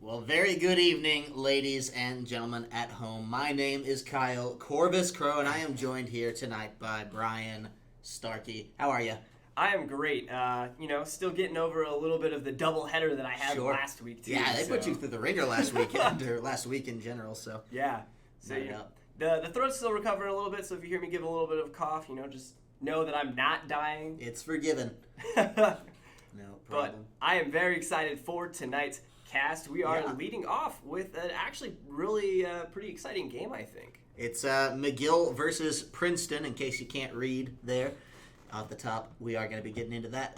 Well, very good evening, ladies and gentlemen at home. My name is Kyle Corvus Crow, and I am joined here tonight by Brian Starkey. How are you? I am great. Still getting over a little bit of the double header that I had last week, too. Yeah, they put you through the ringer last weekend, or last week in general, so. Yeah. So, the throat's still recovering a little bit, so if you hear me give a little bit of a cough, just know that I'm not dying. It's forgiven. No problem. But I am very excited for tonight's cast. We are leading off with an actually really pretty exciting game, I think. It's McGill versus Princeton, in case you can't read there. Off the top, we are going to be getting into that.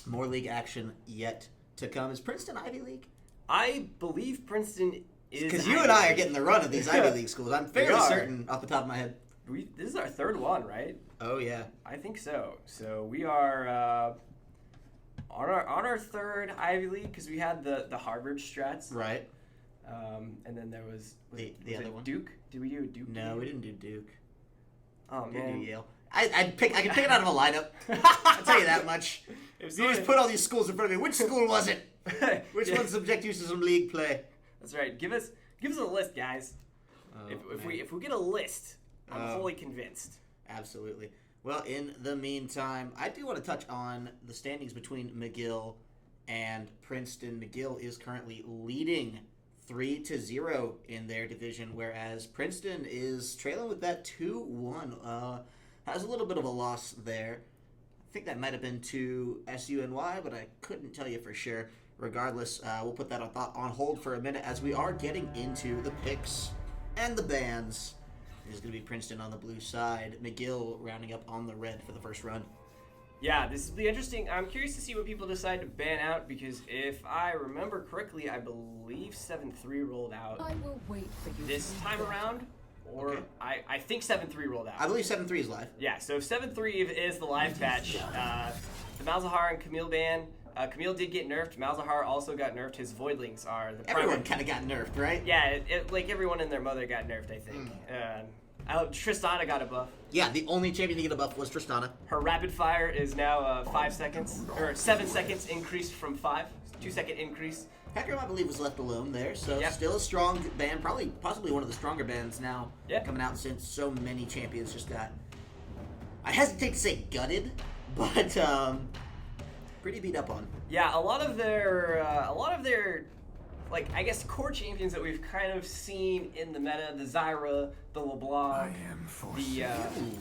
More league action yet to come. Is Princeton Ivy League? I believe Princeton is. Because you and I are getting the run of these Ivy League schools. I'm fairly certain off the top of my head. This is our third one, right? Oh yeah, I think so. So we are on our third Ivy League because we had the Harvard strats, right? And then there was the other one. Duke. Did we do Duke? No, we didn't do Duke. Oh we man, didn't do Yale. I can pick it out of a lineup. I'll tell you that much. You just put all these schools in front of me. Which school was it? Which one's subject you to some league play? That's right. Give us a list, guys. If we get a list, I'm fully convinced. Absolutely. Well, in the meantime, I do want to touch on the standings between McGill and Princeton. McGill is currently leading 3-0 in their division, whereas Princeton is trailing with that 2-1. Has a little bit of a loss there. I think that might have been to SUNY, but I couldn't tell you for sure. Regardless, we'll put that on hold for a minute as we are getting into the picks and the bans. This is going to be Princeton on the blue side, McGill rounding up on the red for the first run. Yeah, this will be interesting. I'm curious to see what people decide to ban out because if I remember correctly, I believe 7-3 rolled out I will wait for you this time around. Or okay. I think 7-3 rolled out. I believe 7-3 is live. Yeah, so if 7-3 is the live patch, the Malzahar and Camille ban. Camille did get nerfed. Malzahar also got nerfed. His Voidlings are the Everyone kind of got nerfed, right? Yeah, like everyone and their mother got nerfed, I think. Tristana got a buff. Yeah, the only champion to get a buff was Tristana. Her rapid fire is now 5 seconds, or 7 seconds increased from 5. 2-second increase. Hecarim, I believe, was left alone there, so still a strong band, possibly one of the stronger bands now coming out since so many champions just got, I hesitate to say gutted, but pretty beat up on. Yeah, a lot of their like, I guess, core champions that we've kind of seen in the meta, the Zyra, the LeBlanc,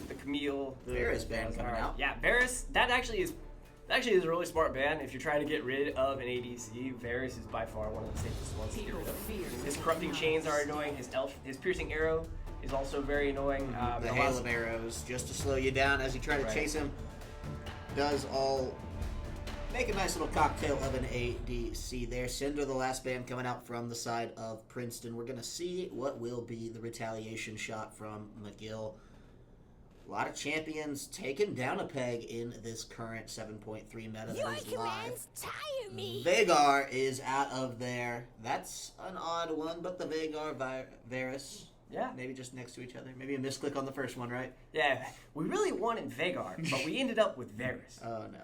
the Camille, the Varus ban coming out. Yeah, Varus, that actually is a really smart ban. If you're trying to get rid of an ADC, Varus is by far one of the safest ones to get rid of. His corrupting chains are annoying. His piercing arrow is also very annoying. The hail of arrows, just to slow you down as you try to chase him, does all make a nice little cocktail of an ADC there. Cinder, the last ban coming out from the side of Princeton. We're going to see what will be the retaliation shot from McGill. A lot of champions taking down a peg in this current 7.3 meta that is live. Tire me. Veigar is out of there. That's an odd one, but the Veigar Varus. Yeah. Maybe just next to each other. Maybe a misclick on the first one, right? Yeah. We really wanted Veigar, but we ended up with Varus. Oh, no.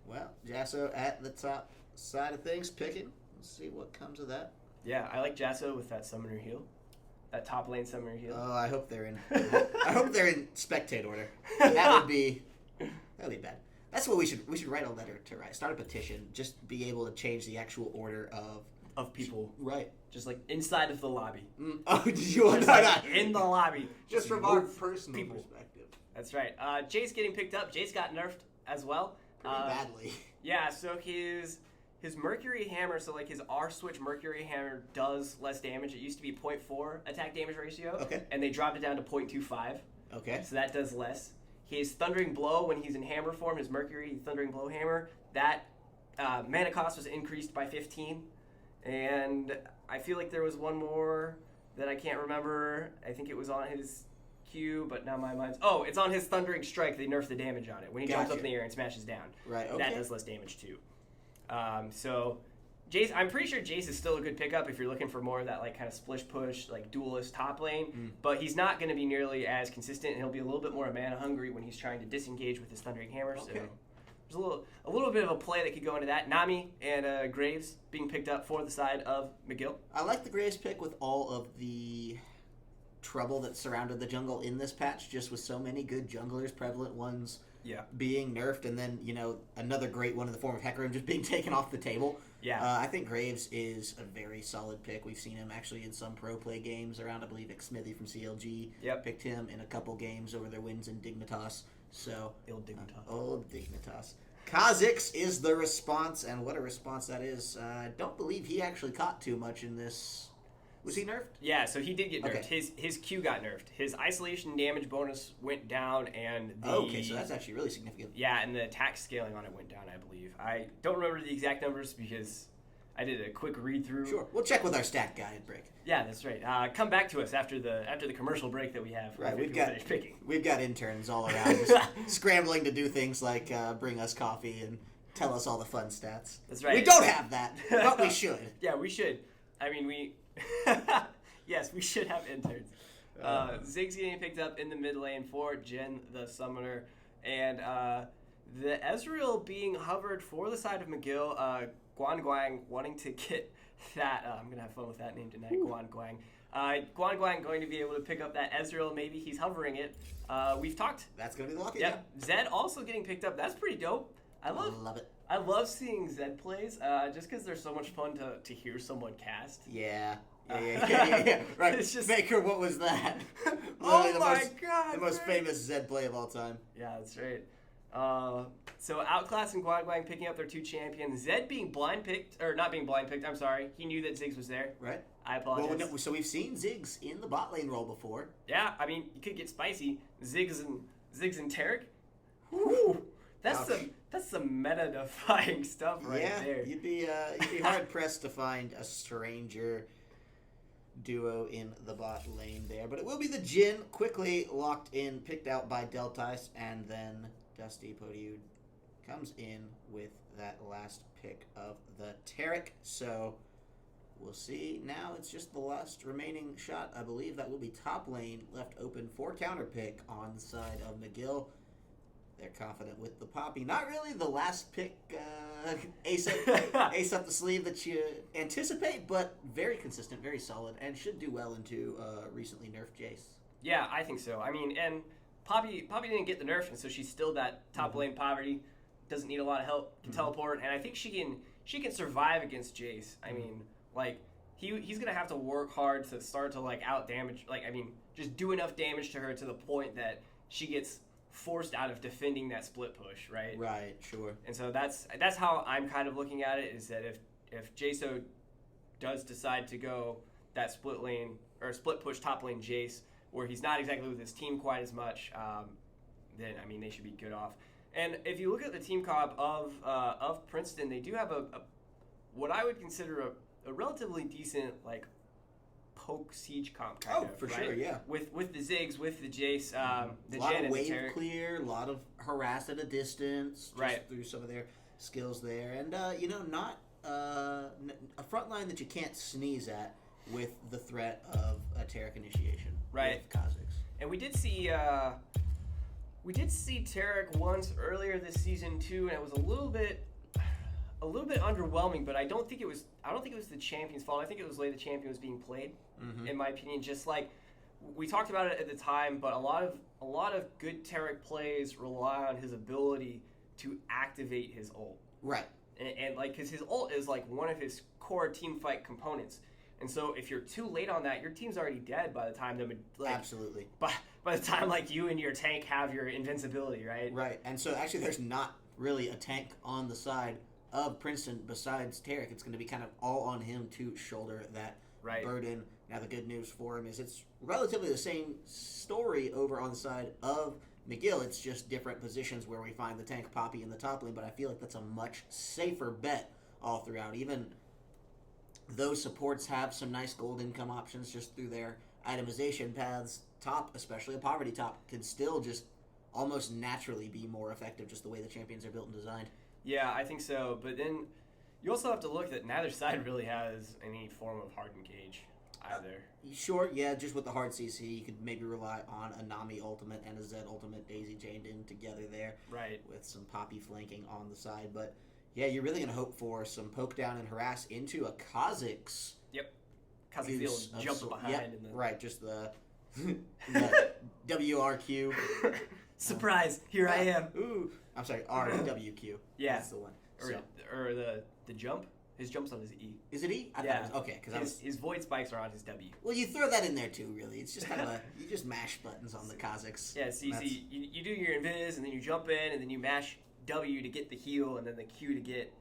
Well, Jasso at the top side of things, picking. Let's see what comes of that. Yeah, I like Jasso with that summoner heal. That top lane summoner heal. Oh, I hope they're in. I hope they're in spectate order. That'd be bad. That's what we should write a letter to write. Start a petition. Just be able to change the actual order of people. Right. Just like inside of the lobby. Oh, did you want in the lobby? Just from our personal perspective. That's right. Jace getting picked up. Jace got nerfed as well. Pretty badly. Yeah. So his Mercury Hammer, so like his R-Switch Mercury Hammer does less damage. It used to be 0.4 attack damage ratio. Okay. And they dropped it down to 0.25. Okay. So that does less. His Thundering Blow, when he's in hammer form, his Mercury Thundering Blow Hammer, that mana cost was increased by 15. And I feel like there was one more that I can't remember. I think it was on his Q, but now my mind's... Oh, it's on his Thundering Strike. They nerfed the damage on it. When he jumps up in the air and smashes down. Right, okay. That does less damage too. So Jace, I'm pretty sure Jace is still a good pickup if you're looking for more of that like kind of splish push, like duelist top lane. But he's not going to be nearly as consistent, and he'll be a little bit more mana hungry when he's trying to disengage with his Thundering Hammer. Okay. So there's a little bit of a play that could go into that. Nami and Graves being picked up for the side of McGill. I like the Graves pick with all of the trouble that surrounded the jungle in this patch, just with so many good junglers, prevalent ones being nerfed, and then, another great one in the form of Hecarim just being taken off the table. Yeah. I think Graves is a very solid pick. We've seen him actually in some pro play games around, I believe, Smithy from CLG picked him in a couple games over their wins in Dignitas. So, Old Dignitas. Kha'Zix is the response, and what a response that is. I don't believe he actually caught too much in this. Was he nerfed? Yeah, so he did get nerfed. Okay. His Q got nerfed. His isolation damage bonus went down, and okay, so that's actually really significant. Yeah, and the attack scaling on it went down, I believe. I don't remember the exact numbers because I did a quick read through. Sure, we'll check with our stat guy at break. Yeah, that's right. Come back to us after the commercial break that we have. Right, we've got interns all around just scrambling to do things like bring us coffee and tell us all the fun stats. That's right. We don't have that, but we should. Yeah, we should. I mean, we. Yes, we should have interns. Ziggs getting picked up in the mid lane for Jhin the Summoner, and the Ezreal being hovered for the side of McGill. Guan wanting to get that. I'm going to have fun with that name tonight, Guan Guang. Guan going to be able to pick up that Ezreal. Maybe he's hovering it. We've talked. That's going to be the lucky. Yep. Zed also getting picked up. That's pretty dope. I love it. I love seeing Zed plays just because they're so much fun to hear someone cast. Yeah. Yeah. Right. It's just... Faker, what was that? Oh my god! The most famous Zed play of all time. Yeah, that's right. So outclassing Guan picking up their 2 champions. Zed being not being blind picked. I'm sorry. He knew that Ziggs was there. Right. I apologize. Well, so we've seen Ziggs in the bot lane role before. Yeah, I mean, you could get spicy. Ziggs and Tarek. Whew. That's some meta-defying stuff there. You'd be hard pressed to find a stranger duo in the bot lane there, but it will be the Jhin quickly locked in, picked out by Deltais, and then Dusty Podiud comes in with that last pick of the Tarek. So we'll see. Now it's just the last remaining shot. I believe that will be top lane left open for counter pick on the side of McGill. They're confident with the Poppy. Not really the last pick, ace up the sleeve that you anticipate, but very consistent, very solid, and should do well into recently nerfed Jace. Yeah, I think so. I mean, and Poppy didn't get the nerf, and so she's still that top lane poverty. Doesn't need a lot of help. Can teleport, and I think she can survive against Jace. I mean, like he's gonna have to work hard to start to out damage. Just do enough damage to her to the point that she gets forced out of defending that split push, right? Right, sure. And so that's how I'm kind of looking at it, is that if Jaso does decide to go that split lane or split push top lane Jace, where he's not exactly with his team quite as much, then I mean they should be good off. And if you look at the team comp of Princeton, they do have a what I would consider a relatively decent poke siege comp kind of. For right? sure, yeah. With the Ziggs, with the Jace, the a lot Jhin of and wave the Tarek. clear, a lot of harass at a distance, just through some of their skills there, and not a front line that you can't sneeze at with the threat of a Tarek initiation. Right. With Kha'Zix. And we did see Tarek once earlier this season too, and it was a little bit underwhelming. But I don't think it was the champion's fault. I think it was the way the champion was being played. In my opinion, just like we talked about it at the time, but a lot of good Tarek plays rely on his ability to activate his ult. Right. And because his ult is one of his core team fight components. And so if you're too late on that, your team's already dead by the time absolutely. By the time you and your tank have your invincibility, right? Right. And so actually there's not really a tank on the side of Princeton besides Tarek. It's going to be kind of all on him to shoulder that burden. Now the good news for him is it's relatively the same story over on the side of McGill. It's just different positions where we find the tank Poppy in the top lane, but I feel like that's a much safer bet all throughout. Even those supports have some nice gold income options just through their itemization paths. Top, especially a poverty top, can still just almost naturally be more effective just the way the champions are built and designed. Yeah, I think so. But then you also have to look that neither side really has any form of hardened cage. either. Sure, yeah, just with the hard CC, you could maybe rely on a Nami ultimate and a Zed ultimate daisy chained in together there. Right. With some Poppy flanking on the side. But, yeah, you're really going to hope for some poke down and harass into a Kha'Zix. Yep. Kha'Zix jump behind. Yeah, and right, just the WRQ. Surprise! Here I am. Ooh. I'm sorry, RWQ. Yeah. That's the one. Or the jump. His jump's on his E. Is it E? I thought it was, okay, because his void spikes are on his W. Well, you throw that in there too, really. It's just kind of you just mash buttons on the Kha'Zix. Yeah, so you do your invis, and then you jump in, and then you mash W to get the heal, and then the Q to get...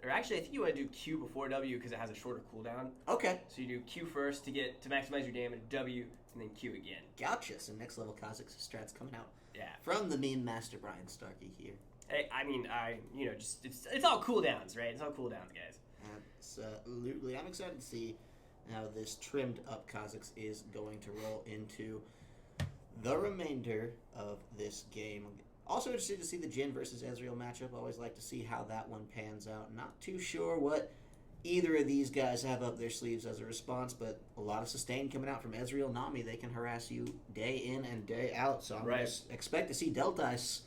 Or actually, I think you want to do Q before W because it has a shorter cooldown. Okay. So you do Q first to maximize your damage, W, and then Q again. Gotcha. So next level Kha'Zix strats coming out. Yeah. From the meme master Brian Starkey here. Hey, I mean, it's all cooldowns, right? It's all cooldowns, guys. Absolutely. I'm excited to see how this trimmed up Kha'Zix is going to roll into the remainder of this game. Also interested to see the Jhin versus Ezreal matchup. Always like to see how that one pans out. Not too sure what either of these guys have up their sleeves as a response, but a lot of sustain coming out from Ezreal Nami. They can harass you day in and day out. So I'm going to expect to see Deltice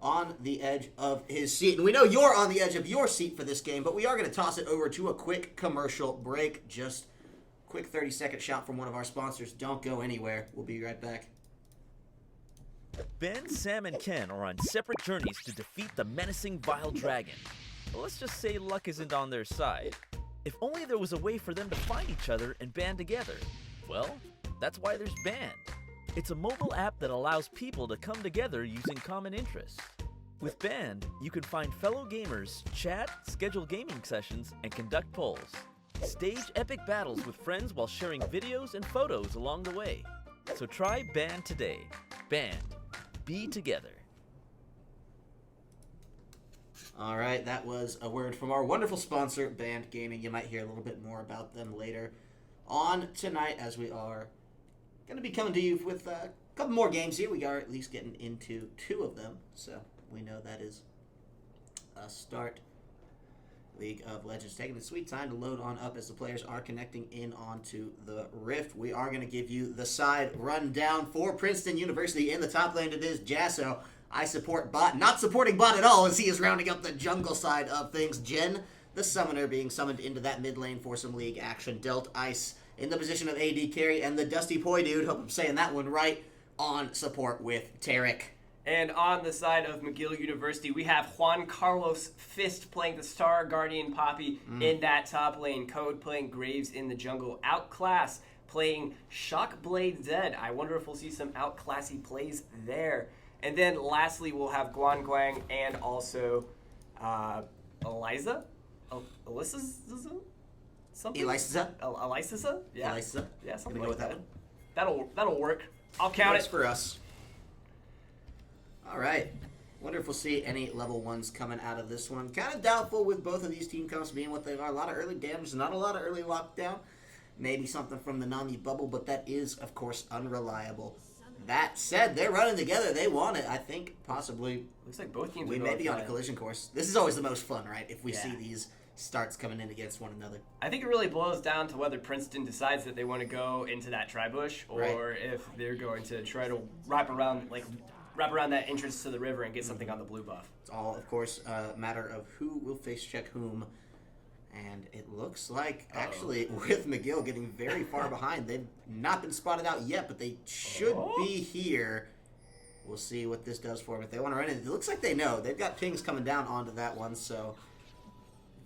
on the edge of his seat. And we know you're on the edge of your seat for this game, but we are going to toss it over to a quick commercial break. Just a quick 30-second shot from one of our sponsors. Don't go anywhere. We'll be right back. Ben, Sam, and Ken are on separate journeys to defeat the menacing Vile Dragon. But let's just say luck isn't on their side. If only there was a way for them to find each other and band together. Well, that's why there's Band. It's a mobile app that allows people to come together using common interests. With Band, you can find fellow gamers, chat, schedule gaming sessions, and conduct polls. Stage epic battles with friends while sharing videos and photos along the way. So try Band today. Band. Be together. All right, that was a word from our wonderful sponsor, Band Gaming. You might hear a little bit more about them later on tonight as we are going to be coming to you with a couple more games here. We are at least getting into 2 of them, so we know that is a start. League of Legends taking a sweet time to load on up as the players are connecting in onto the Rift. We are going to give you the side rundown for Princeton University. In the top lane, it is Jasso. I support bot, not supporting bot at all as he is rounding up the jungle side of things. Jhin, the summoner, being summoned into that mid lane for some league action. Dealt Ice in the position of AD carry, and the Dusty Poi dude, hope I'm saying that one right, on support with Tarek. And on the side of McGill University, we have Juan Carlos Fist playing the Star Guardian Poppy in that top lane. Code playing Graves in the jungle. Outclass playing Shockblade Zed. I wonder if we'll see some outclassy plays there. And then lastly, we'll have Guan Guang and also Eliza? Alyssa? Something? Eliza? Eliza? Yeah. Eliza? Yeah, something Gonna go like with that. one? That'll work. I'll count Works it. for us. All right. Wonder if we'll see any level 1s coming out of this one. Kind of doubtful with both of these team comps being what they are. A lot of early damage, not a lot of early lockdown. Maybe something from the Nami bubble, but that is, of course, unreliable. That said, they're running together. They want it. I think possibly Looks like both teams we may be on a collision course. This is always the most fun, right? If we see these starts coming in against one another. I think it really boils down to whether Princeton decides that they want to go into that tri-bush or if they're going to try to wrap around that entrance to the river and get something on the blue buff. It's all, of course, a matter of who will face check whom. And it looks like, actually, with McGill getting very far behind, they've not been spotted out yet, but they should be here. We'll see what this does for them. If they want to run it, it looks like they know. They've got pings coming down onto that one, so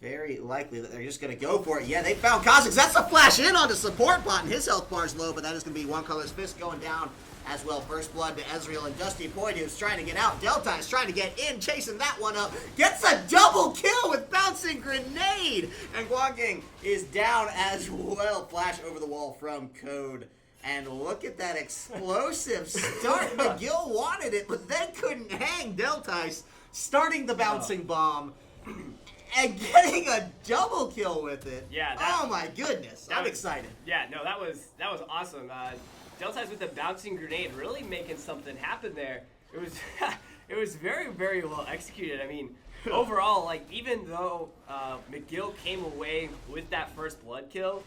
very likely that they're just going to go for it. Yeah, they found Kha'Zix. That's a flash in onto support bot, and his health bar is low, but that is going to be One Color's Fist going down as well. First blood to Ezreal and Dusty Poi, who's trying to get out. Delta is trying to get in, chasing that one up. Gets a double kill with Bouncing Grenade. And Guanging is down as well. Flash over the wall from Code. And look at that explosive start. McGill wanted it, but they couldn't hang. Deltice starting the bouncing bomb and getting a double kill with it. Yeah. Oh my goodness. I'm excited. Yeah, no, that was awesome. Deltice with the bouncing grenade really making something happen there. It was it was very, very well executed. I mean, overall, like, even though McGill came away with that first blood kill,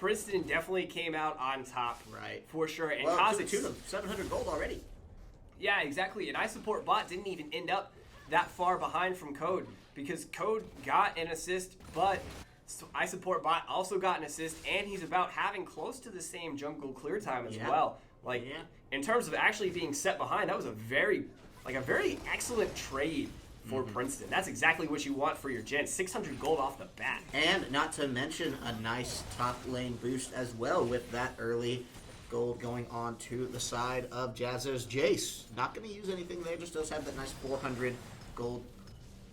Princeton definitely came out on top. Right. For sure. And Well, to the Kha'Zix, tune of 700 gold already. yeah, exactly. And I Support Bot didn't even end up that far behind from Code because Code got an assist, but I Support Bot also got an assist, and he's about having close to the same jungle clear time as well. Like, in terms of actually being set behind, that was a very excellent trade for Princeton. That's exactly what you want for your gen. 600 gold off the bat. And not to mention a nice top lane boost as well with that early gold going on to the side of Jazzo's Jace. Not going to use anything there, just does have that nice 400 gold.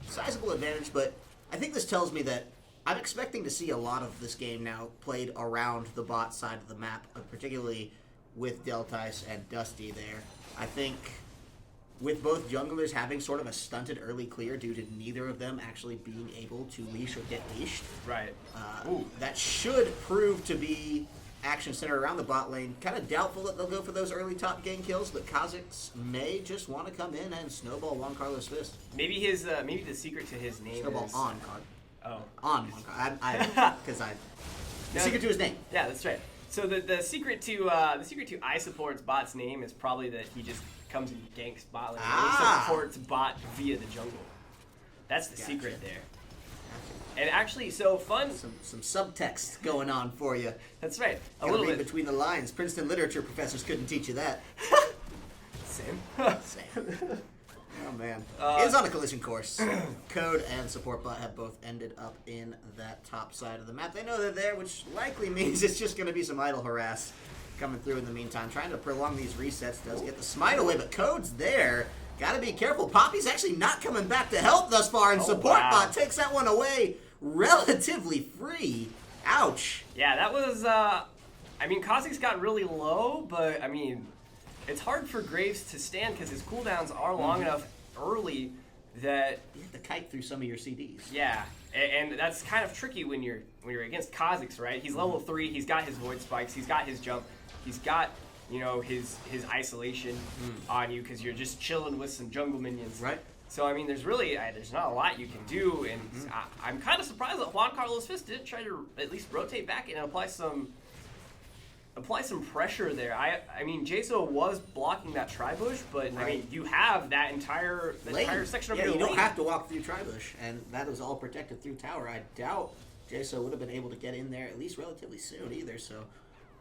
Sizable advantage, but I think this tells me that I'm expecting to see a lot of this game now played around the bot side of the map, particularly with Deltice and Dusty there. I think with both junglers having sort of a stunted early clear due to neither of them actually being able to leash or get leashed, Right. that should prove to be action centered around the bot lane. Kind of doubtful that they'll go for those early top gang kills, but Kha'Zix may just want to come in and snowball Juan Carlos Fist. Maybe the secret to his name Snowball is... on card. Oh. On Juan Carlos. The No, secret to his name. Yeah, that's right. So the secret to I Support's bot's name is probably that he just comes and ganks bot lane. He supports bot via the jungle. That's the secret there. And actually, so fun. Some subtext going on for you. That's right. A Gotta little read bit. between the lines. Princeton literature professors couldn't teach you that. Same. Same. Oh man, is on a collision course. Code and Support Bot have both ended up in that top side of the map. They know they're there, which likely means it's just going to be some idle harass coming through in the meantime. Trying to prolong these resets does get the smite away, but Code's there. Got to be careful. Poppy's actually not coming back to help thus far, and Support Bot takes that one away relatively free. Ouch. Yeah, that was. I mean, Kha'Zix got really low, but I mean, it's hard for Graves to stand because his cooldowns are long enough early that You have to kite through some of your CDs. yeah, and that's kind of tricky when you're against Kha'Zix, right? He's level 3. He's got his void spikes. He's got his jump. He's got his isolation on you because you're just chilling with some jungle minions. Right. So I mean, there's not a lot you can do, and I'm kind of surprised that Juan Carlos Fist didn't try to at least rotate back and apply some pressure there. I mean, Jaso was blocking that tri-bush, but I mean, you have that entire section of your you lane. don't have to walk through tri-bush, and that is all protected through tower. I doubt Jaso would have been able to get in there at least relatively soon either, so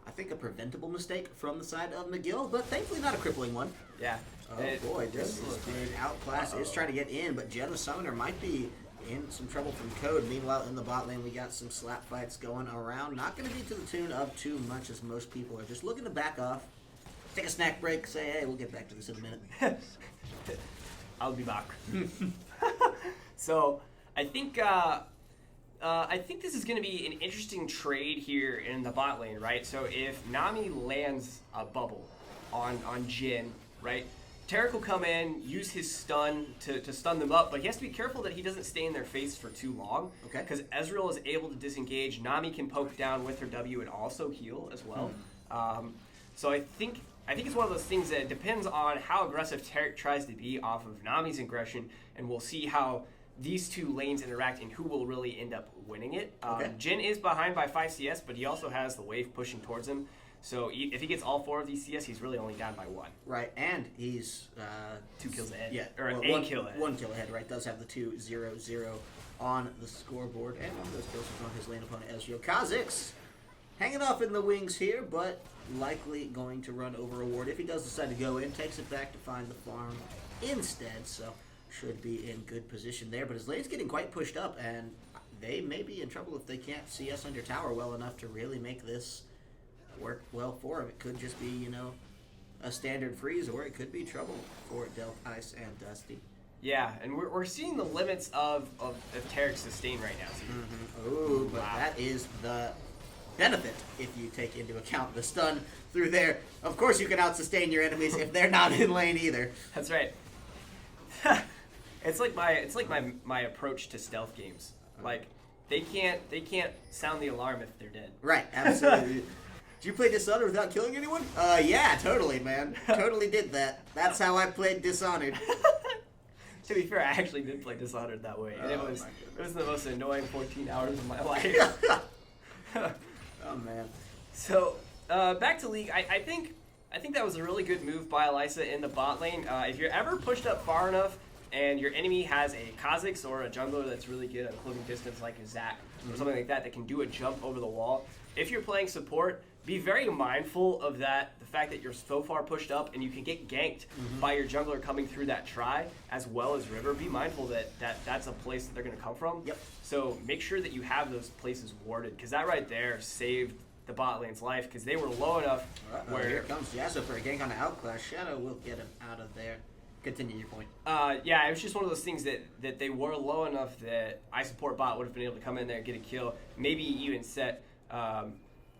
I think a preventable mistake from the side of McGill, but thankfully not a crippling one. Yeah. Oh boy, this is being outclassed. Is trying to get in, but Jen the Summoner might be in some trouble from Code. Meanwhile, in the bot lane, we got some slap fights going around. Not going to be to the tune of too much, as most people are just looking to back off, take a snack break, say, hey, we'll get back to this in a minute. I'll be back. So I think this is going to be an interesting trade here in the bot lane, right? So if Nami lands a bubble on Jin, right? Tarek will come in, use his stun to stun them up, but he has to be careful that he doesn't stay in their face for too long. Okay. Because Ezreal is able to disengage. Nami can poke down with her W and also heal as well. So I think it's one of those things that depends on how aggressive Tarek tries to be off of Nami's aggression, and we'll see how these two lanes interact and who will really end up winning it. Jin is behind by 5 CS, but he also has the wave pushing towards him. So if he gets all 4 of these CS, he's really only down by 1. Right, and he's 2 kills ahead. Yeah, Or well, a kill ahead. 1 kill ahead, right? Does have the 2-0-0 on the scoreboard, and one of those kills is on his lane opponent, Ezreal. Kha'Zix hanging off in the wings here, but likely going to run over a ward. If he does decide to go in, takes it back to find the farm instead, so should be in good position there. But his lane's getting quite pushed up, and they may be in trouble if they can't CS under tower well enough to really make this work well for him. It could just be, a standard freeze, or it could be trouble for Deltice and Dusty. Yeah, and we're seeing the limits of Tarek's sustain right now. So Ooh, but that is the benefit if you take into account the stun through there. Of course, you can out-sustain your enemies if they're not in lane either. That's right. It's like my approach to stealth games. Like they can't sound the alarm if they're dead. Right, absolutely. Did you play Dishonored without killing anyone? Yeah, totally, man. Totally did that. That's how I played Dishonored. To be fair, I actually did play Dishonored that way, and it was the most annoying 14 hours of my life. Oh, man. So, back to League. I think that was a really good move by Elisa in the bot lane. If you're ever pushed up far enough and your enemy has a Kha'Zix or a jungler that's really good at clothing distance like a Zac or something like that can do a jump over the wall, if you're playing support, be very mindful of that, the fact that you're so far pushed up and you can get ganked by your jungler coming through that try as well as river. Be mindful that that's a place that they're going to come from. Yep. So make sure that you have those places warded, because that right there saved the bot lane's life, because they were low enough where... Here comes Yasuo for a gank on the outclass. Shadow will get him out of there. Continue your point. Yeah, it was just one of those things that they were low enough that iSupport bot would have been able to come in there and get a kill, maybe even set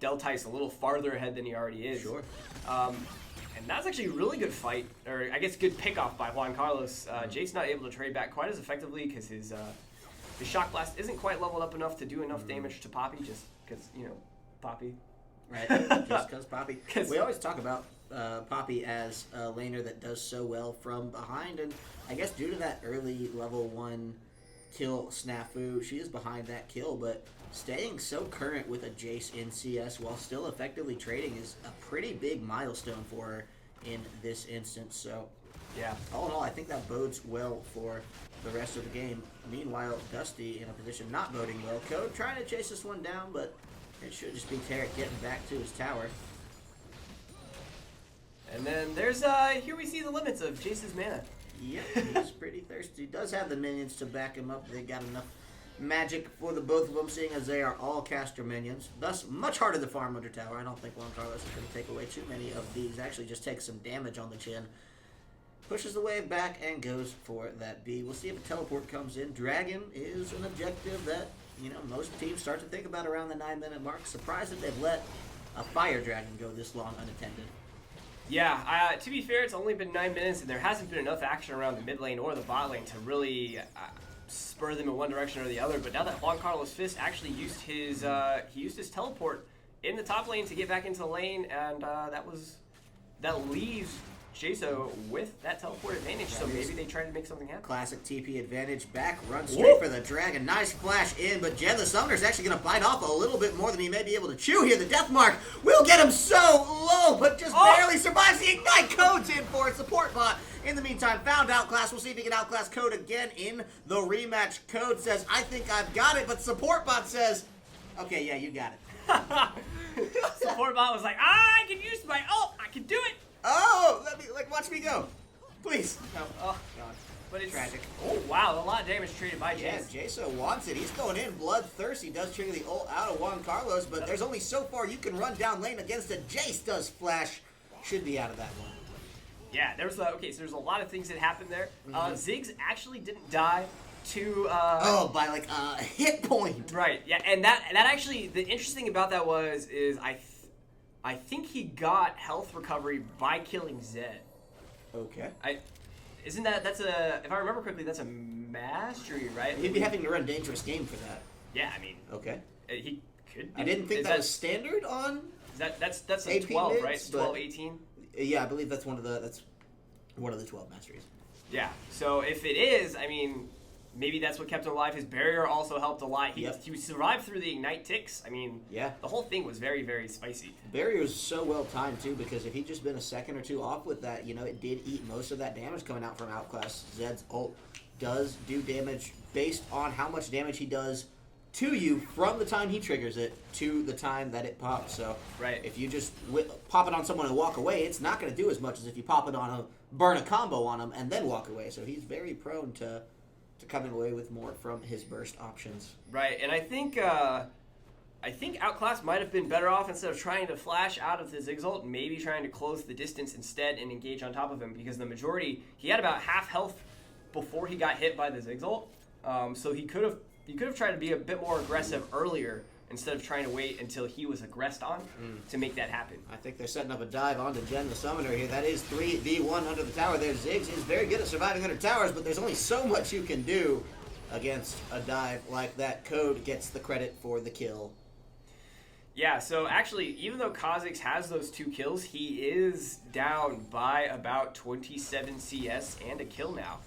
Deltice a little farther ahead than he already is. Sure. And that's actually a really good fight, or I guess good pickoff by Juan Carlos. Jace not able to trade back quite as effectively because his shock blast isn't quite leveled up enough to do enough damage to Poppy, just because, Poppy. Right, just because Poppy. We always talk about Poppy as a laner that does so well from behind, and I guess due to that early level 1 kill snafu, she is behind that kill, but staying so current with a Jace in CS while still effectively trading is a pretty big milestone for her in this instance. So, yeah, all in all, I think that bodes well for the rest of the game. Meanwhile, Dusty in a position not boding well. Code trying to chase this one down, but it should just be Tarek getting back to his tower. And then there's, here we see the limits of Jace's mana. Yep, he's pretty thirsty. He does have the minions to back him up. They got enough magic for the both of them, seeing as they are all caster minions. Thus, much harder to farm under tower. I don't think Juan Carlos is going to take away too many of these. Actually, just takes some damage on the chin. Pushes the wave back and goes for that B. We'll see if a teleport comes in. Dragon is an objective that, most teams start to think about around the 9-minute mark. Surprised that they've let a fire dragon go this long unattended. Yeah, to be fair, it's only been 9 minutes, and there hasn't been enough action around the mid lane or the bot lane to really spur them in one direction or the other. But now that Juan Carlos Fist actually used his teleport in the top lane to get back into the lane, and that leaves Jaso with that teleport advantage. So maybe they try to make something happen. Classic TP advantage. Back, run straight for the dragon. Nice flash in, but Jen the Summoner is actually going to bite off a little bit more than he may be able to chew here. The death mark will get him so low, but just barely survives. The ignite code's in for it. Support bot, in the meantime, found outclass. We'll see if he can outclass Code again in the rematch. Code says, I think I've got it, but support bot says, okay, yeah, you got it. Support bot was like, I can use my ult. I can do it. Oh, watch me go. Please. No. Oh, God. But it's tragic. Oh, wow. A lot of damage traded by Jace. Yeah, Jaso wants it. He's going in bloodthirsty. Does trigger the ult out of Juan Carlos, but there's only so far you can run down lane against a Jace. Does flash. Should be out of that one. Yeah, so there's a lot of things that happened there. Ziggs actually didn't die to... by like a hit point. Right, yeah, and that actually, the interesting thing about that is I think he got health recovery by killing Zed. Okay. That's if I remember correctly, that's a mastery, right? He'd be having to run dangerous game for that. Yeah, I mean. Okay. He could. I didn't think that was standard on. That's a 18 12, mids, right? It's 12, 18. Yeah, I believe that's one of the 12 masteries. Yeah. So if it is, I mean, maybe that's what kept him alive. His barrier also helped a lot. He survived through the ignite ticks. I mean, yeah, the whole thing was very, very spicy. Barrier was so well timed too, because if he'd just been a second or two off with that, it did eat most of that damage coming out from outclass. Zed's ult does do damage based on how much damage he does to you from the time he triggers it to the time that it pops. So if you just pop it on someone and walk away, it's not going to do as much as if you pop it on burn a combo on him and then walk away. So he's very prone to coming away with more from his burst options. Right, and I think Outclass might have been better off, instead of trying to flash out of his Ziggs ult, maybe trying to close the distance instead and engage on top of him, because the majority, he had about half health before he got hit by the Ziggs ult. So he could have tried to be a bit more aggressive earlier, instead of trying to wait until he was aggressed on to make that happen. I think they're setting up a dive onto Jen the Summoner here. That is 3v1 under the tower there. Ziggs is very good at surviving under towers, but there's only so much you can do against a dive like that. Code gets the credit for the kill. Yeah, so actually, even though Kha'Zix has those 2 kills, he is down by about 27 CS and a kill now.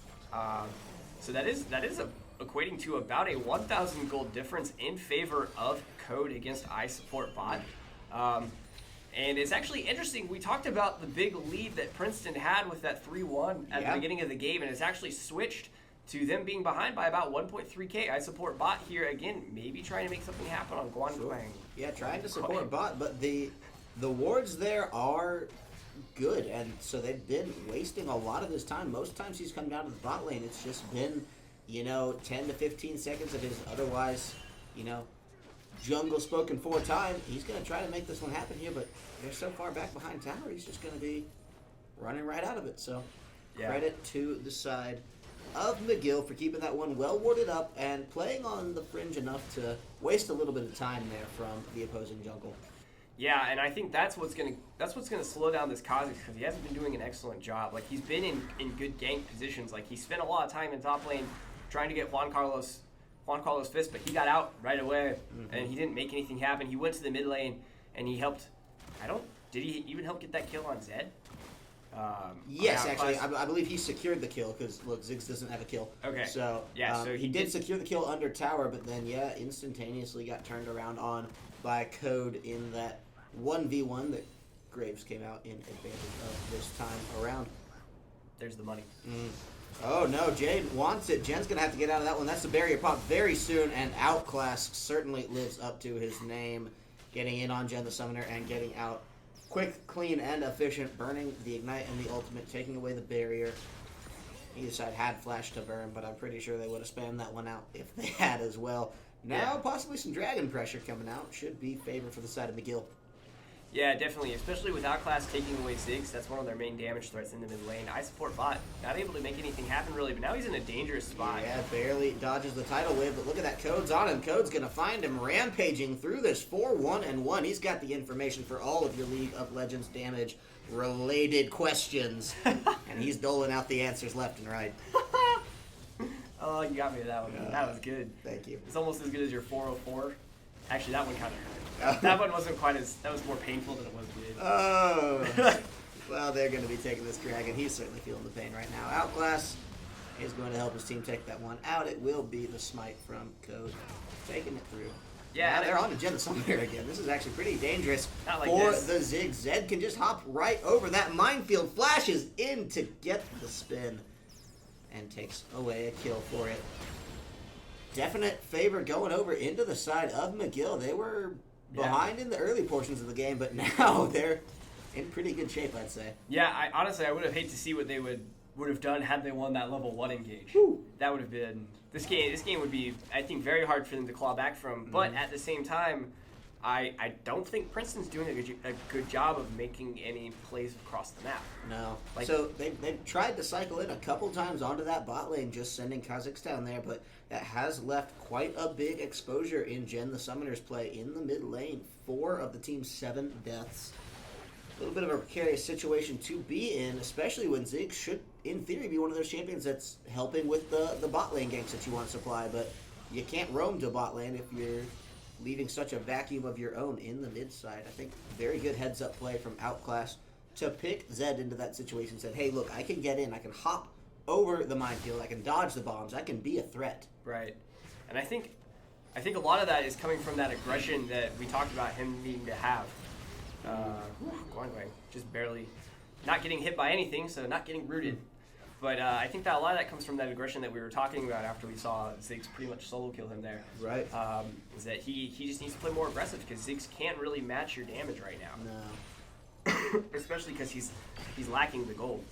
So that is a equating to about a 1,000 gold difference in favor of Code against I Support Bot. And it's actually interesting. We talked about the big lead that Princeton had with that 3-1 at the beginning of the game, and it's actually switched to them being behind by about 1.3k. I Support Bot here again, maybe trying to make something happen on Guangguang. Yeah, trying to support Bot, but the wards there are good, and so they've been wasting a lot of his time. Most times he's come down to the bot lane, it's just been, 10 to 15 seconds of his otherwise, jungle spoken for time. He's going to try to make this one happen here, but they're so far back behind tower, he's just going to be running right out of it. So credit to the side of McGill for keeping that one well warded up and playing on the fringe enough to waste a little bit of time there from the opposing jungle. Yeah, and I think that's what's gonna slow down this Kha'Zix, because he hasn't been doing an excellent job. Like, he's been in good gank positions. Like, he spent a lot of time in top lane trying to get Juan Carlos Fist, but he got out right away, and he didn't make anything happen. He went to the mid lane and he helped. Did he even help get that kill on Zed? Yes, actually, I believe he secured the kill, because, look, Ziggs doesn't have a kill. Okay. So, so he did secure the kill under tower, but then, instantaneously got turned around on by Code in that 1v1 that Graves came out in advantage of this time around. There's the money. Oh, no, Jade wants it. Jen's going to have to get out of that one. That's the barrier pop very soon, and Outclass certainly lives up to his name, getting in on Jen the Summoner and getting out quick, clean, and efficient, burning the Ignite and the Ultimate, taking away the barrier. Either side had flash to burn, but I'm pretty sure they would have spammed that one out if they had as well. Now, possibly some dragon pressure coming out. Should be favor for the side of McGill. Yeah, definitely, especially with Outclass taking away Ziggs. That's one of their main damage threats in the mid lane. I Support Bot, not able to make anything happen really, but now he's in a dangerous spot. Yeah, barely dodges the tidal wave, but look at that. Code's on him. Code's going to find him rampaging through this 4-1-1. He's got the information for all of your League of Legends damage related questions, and he's doling out the answers left and right. Oh, you got me with that one. That was good. Thank you. It's almost as good as your 404. Actually, that one kind of hurt. That one wasn't quite as... That was more painful than it was good. Oh. Well, they're going to be taking this dragon. He's certainly feeling the pain right now. Outclass is going to help his team take that one out. It will be the smite from Code taking it through. Yeah, now they're on to Jen the Summoner again. This is actually pretty dangerous like for this. the Zig. Zed can just hop right over that minefield, flashes in to get the spin, and takes away a kill for it. Definite favor going over into the side of McGill. They were behind in the early portions of the game, but now they're in pretty good shape, I'd say. Yeah, honestly, I would have hated to see what they would have done had they won that level 1 engage. Woo. That would have been... This game would be, I think, very hard for them to claw back from. But at the same time, I don't think Princeton's doing a good job of making any plays across the map. No. So they've tried to cycle in a couple times onto that bot lane, just sending Kha'Zix down there, but that has left quite a big exposure in Jen the Summoner's play in the mid lane. 4 of the team's 7 deaths. A little bit of a precarious situation to be in, especially when Ziggs should, in theory, be one of those champions that's helping with the bot lane ganks that you want to supply, but you can't roam to bot lane if you're leaving such a vacuum of your own in the mid side. I think very good heads-up play from Outclass to pick Zed into that situation. Said, hey, look, I can get in. I can hop over the minefield. I can dodge the bombs. I can be a threat. Right. And I think a lot of that is coming from that aggression that we talked about him needing to have. Guangguang, just barely not getting hit by anything, so not getting rooted. But I think that a lot of that comes from that aggression that we were talking about after we saw Ziggs pretty much solo kill him there. Right. Is that he just needs to play more aggressive, because Ziggs can't really match your damage right now. No. Especially because he's lacking the gold.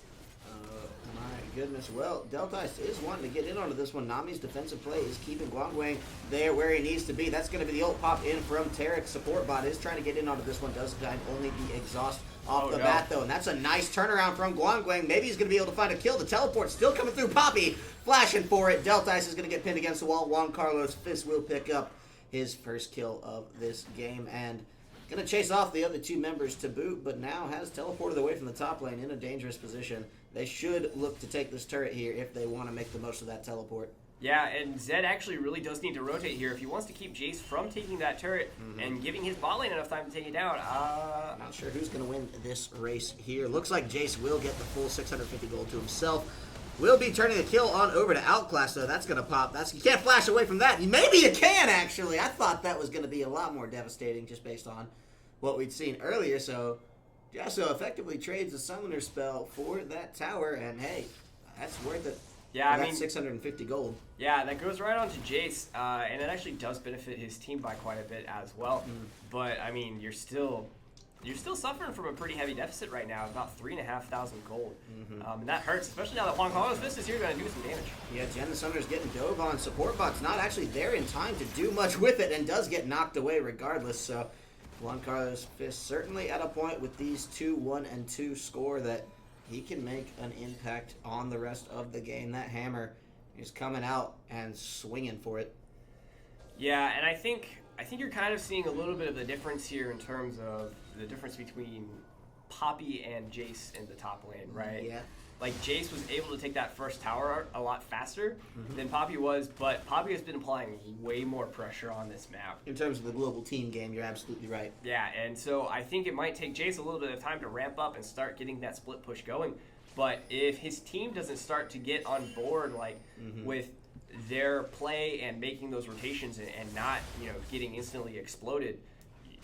My goodness. Well, Deltice is wanting to get in onto this one. Nami's defensive play is keeping Guangguang there where he needs to be. That's going to be the ult pop in from Tarek. Support bot is trying to get in onto this one. Does find only the exhaust off the bat, though. And that's a nice turnaround from Guangguang. Maybe he's going to be able to find a kill. The teleport still coming through. Poppy flashing for it. Deltice is going to get pinned against the wall. Juan Carlos Fist will pick up his first kill of this game. And going to chase off the other 2 members to boot, but now has teleported away from the top lane in a dangerous position. They should look to take this turret here if they want to make the most of that teleport. Yeah, and Zed actually really does need to rotate here if he wants to keep Jace from taking that turret and giving his bot lane enough time to take it down. Not sure who's going to win this race here. Looks like Jace will get the full 650 gold to himself. will be turning the kill on over to Outclass, though. That's going to pop. You can't flash away from that. Maybe you can, actually. I thought that was going to be a lot more devastating just based on what we'd seen earlier. So, Jasso effectively trades the Summoner spell for that tower, and hey, that's worth it. Yeah, I mean, 650 gold. Yeah, that goes right on to Jace, and it actually does benefit his team by quite a bit as well. But I mean, you're still suffering from a pretty heavy deficit right now, about 3,500 gold, and that hurts, especially now that Juan Carlos Fist is here going to do some damage. Yeah, Jen the Summoner's getting dove on. Support bot's not actually there in time to do much with it, and does get knocked away regardless. So Juan Carlos Fist certainly at a point with these 2-1 and 2 score that he can make an impact on the rest of the game. That hammer is coming out and swinging for it. Yeah, and I think you're kind of seeing a little bit of the difference here in terms of the difference between Poppy and Jace in the top lane, right? Yeah. Like, Jace was able to take that first tower a lot faster than Poppy was, but Poppy has been applying way more pressure on this map. In terms of the global team game, you're absolutely right. Yeah, and so I think it might take Jace a little bit of time to ramp up and start getting that split push going. But if his team doesn't start to get on board, like, with their play and making those rotations and not, getting instantly exploded,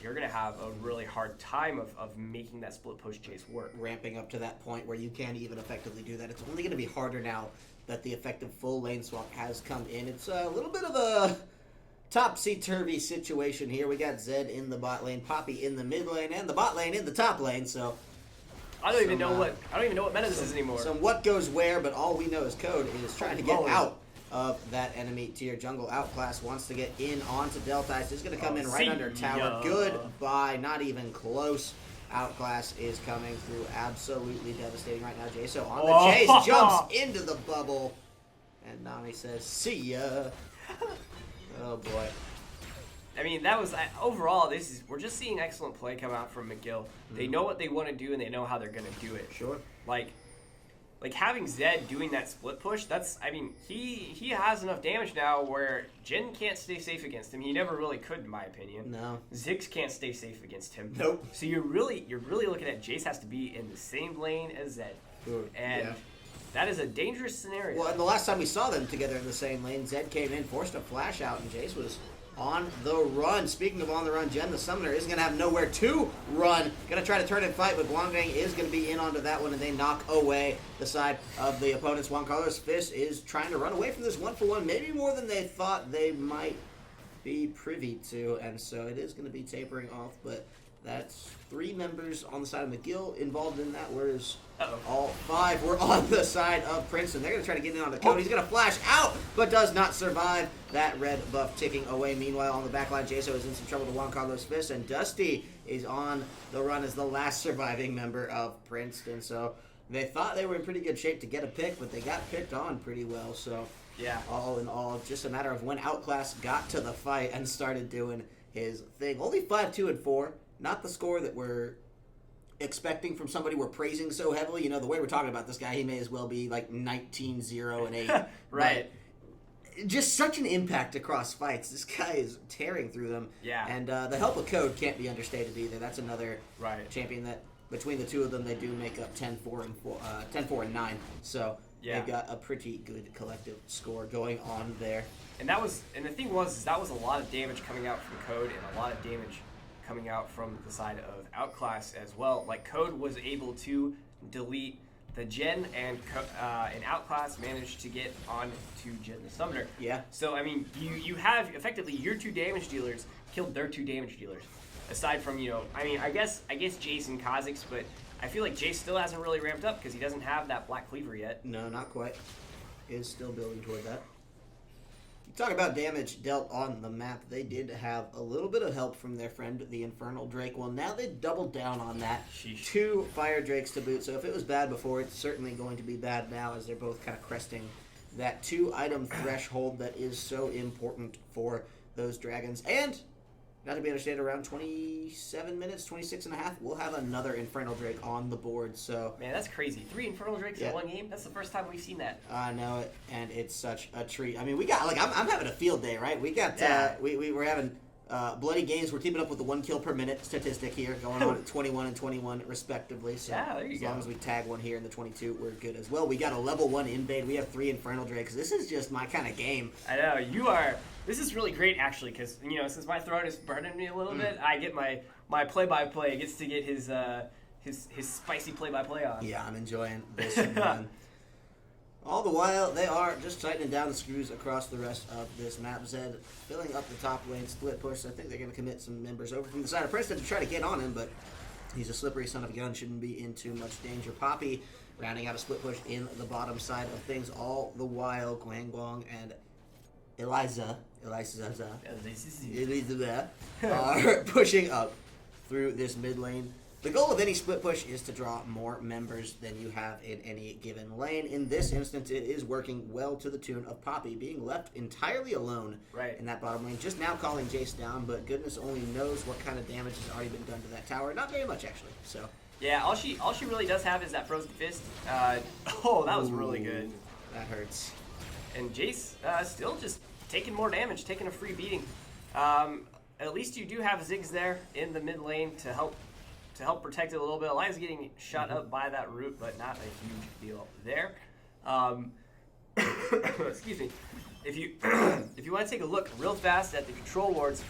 you're going to have a really hard time of making that split push chase work. Ramping up to that point where you can't even effectively do that. It's only going to be harder now that the effective full lane swap has come in. It's a little bit of a topsy-turvy situation here. We got Zed in the bot lane, Poppy in the mid lane, and the bot lane in the top lane, so I don't even know what meta this is anymore. So what goes where, but all we know is Code is trying to get out of that enemy tier. Jungle Outclass wants to get in onto Delta. He's going to come in right under tower. Goodbye. Not even close. Outclass is coming through. Absolutely devastating right now. Jaso on the chase. Jumps into the bubble. And Nami says, see ya. Oh, boy. I mean, that was overall. We're just seeing excellent play come out from McGill. They know what they want to do and they know how they're going to do it. Sure. Like having Zed doing that split push, he has enough damage now where Jhin can't stay safe against him. He never really could, in my opinion. No. Ziggs can't stay safe against him. Nope. So you're really looking at Jace has to be in the same lane as Zed, and that is a dangerous scenario. Well, and the last time we saw them together in the same lane, Zed came in, forced a flash out, and Jace was on the run. Speaking of on the run, Jen the Summoner isn't going to have nowhere to run. Going to try to turn and fight, but Guangdang is going to be in onto that one, and they knock away the side of the opponents. Juan Carlos Fist is trying to run away from this 1-for-1, maybe more than they thought they might be privy to, and so it is going to be tapering off, but that's 3 members on the side of McGill involved in that, whereas all 5 were on the side of Princeton. They're going to try to get in on the code. He's going to flash out, but does not survive. That red buff ticking away. Meanwhile, on the backline, Jaso is in some trouble to Juan Carlos Fist, and Dusty is on the run as the last surviving member of Princeton. So they thought they were in pretty good shape to get a pick, but they got picked on pretty well. So yeah, all in all, just a matter of when Outclass got to the fight and started doing his thing. Only 5-2-4. Not the score that we're expecting from somebody we're praising so heavily. The way we're talking about this guy, he may as well be like 19-0-8. Right. But just such an impact across fights. This guy is tearing through them. Yeah. And the help of Code can't be understated either. That's another champion that between the two of them, they do make up 10-4 and 9. So they've got a pretty good collective score going on there. And the thing was that was a lot of damage coming out from Code and a lot of damage coming out from the side of Outclass as well. Like, Code was able to delete the Jen, and Outclass managed to get on to Jen the Summoner. Yeah. So, I mean, you have effectively your 2 damage dealers killed their 2 damage dealers. Aside from, I guess Jace and Kha'Zix, but I feel like Jace still hasn't really ramped up because he doesn't have that Black Cleaver yet. No, not quite. Is still building toward that. Talk about damage dealt on the map. They did have a little bit of help from their friend, the Infernal Drake. Well, now they doubled down on that. Sheesh. 2 Fire Drakes to boot. So if it was bad before, it's certainly going to be bad now, as they're both kind of cresting that 2-item threshold that is so important for those dragons. And, not to be understated, around 27 minutes, 26 and a half, we'll have another Infernal Drake on the board. So man, that's crazy. 3 Infernal Drakes in one game? That's the first time we've seen that. I know it, and it's such a treat. I mean, we got, I'm having a field day, right? We got, we're having Bloody games, we're keeping up with the 1 kill per minute statistic here, going on at 21 and 21 respectively. So Yeah, there you as go. long as we tag one here in the 22, we're good as well. We got a level 1 invade. We have 3 Infernal Drakes. This is just my kind of game. I know you are. This is really great actually, because since my throne is burning me a little bit, I get my play-by-play gets to get his spicy play-by-play on. Yeah, I'm enjoying this one. All the while, they are just tightening down the screws across the rest of this map. Zed filling up the top lane, split push. I think they're going to commit some members over from the side of Princeton to try to get on him, but he's a slippery son of a gun. Shouldn't be in too much danger. Poppy rounding out a split push in the bottom side of things. All the while, Guang and Eliza are pushing up through this mid lane. The goal of any split push is to draw more members than you have in any given lane. In this instance, it is working well to the tune of Poppy being left entirely alone in that bottom lane. Just now calling Jace down, but goodness only knows what kind of damage has already been done to that tower. Not very much, actually. So Yeah, all she really does have is that Frozen Fist. That was really good. That hurts. And Jace still just taking more damage, taking a free beating. At least you do have Ziggs there in the mid lane to help protect it a little bit. Eliza's getting shot up by that root, but not a huge deal there. Excuse me. If you want to take a look real fast at the control wards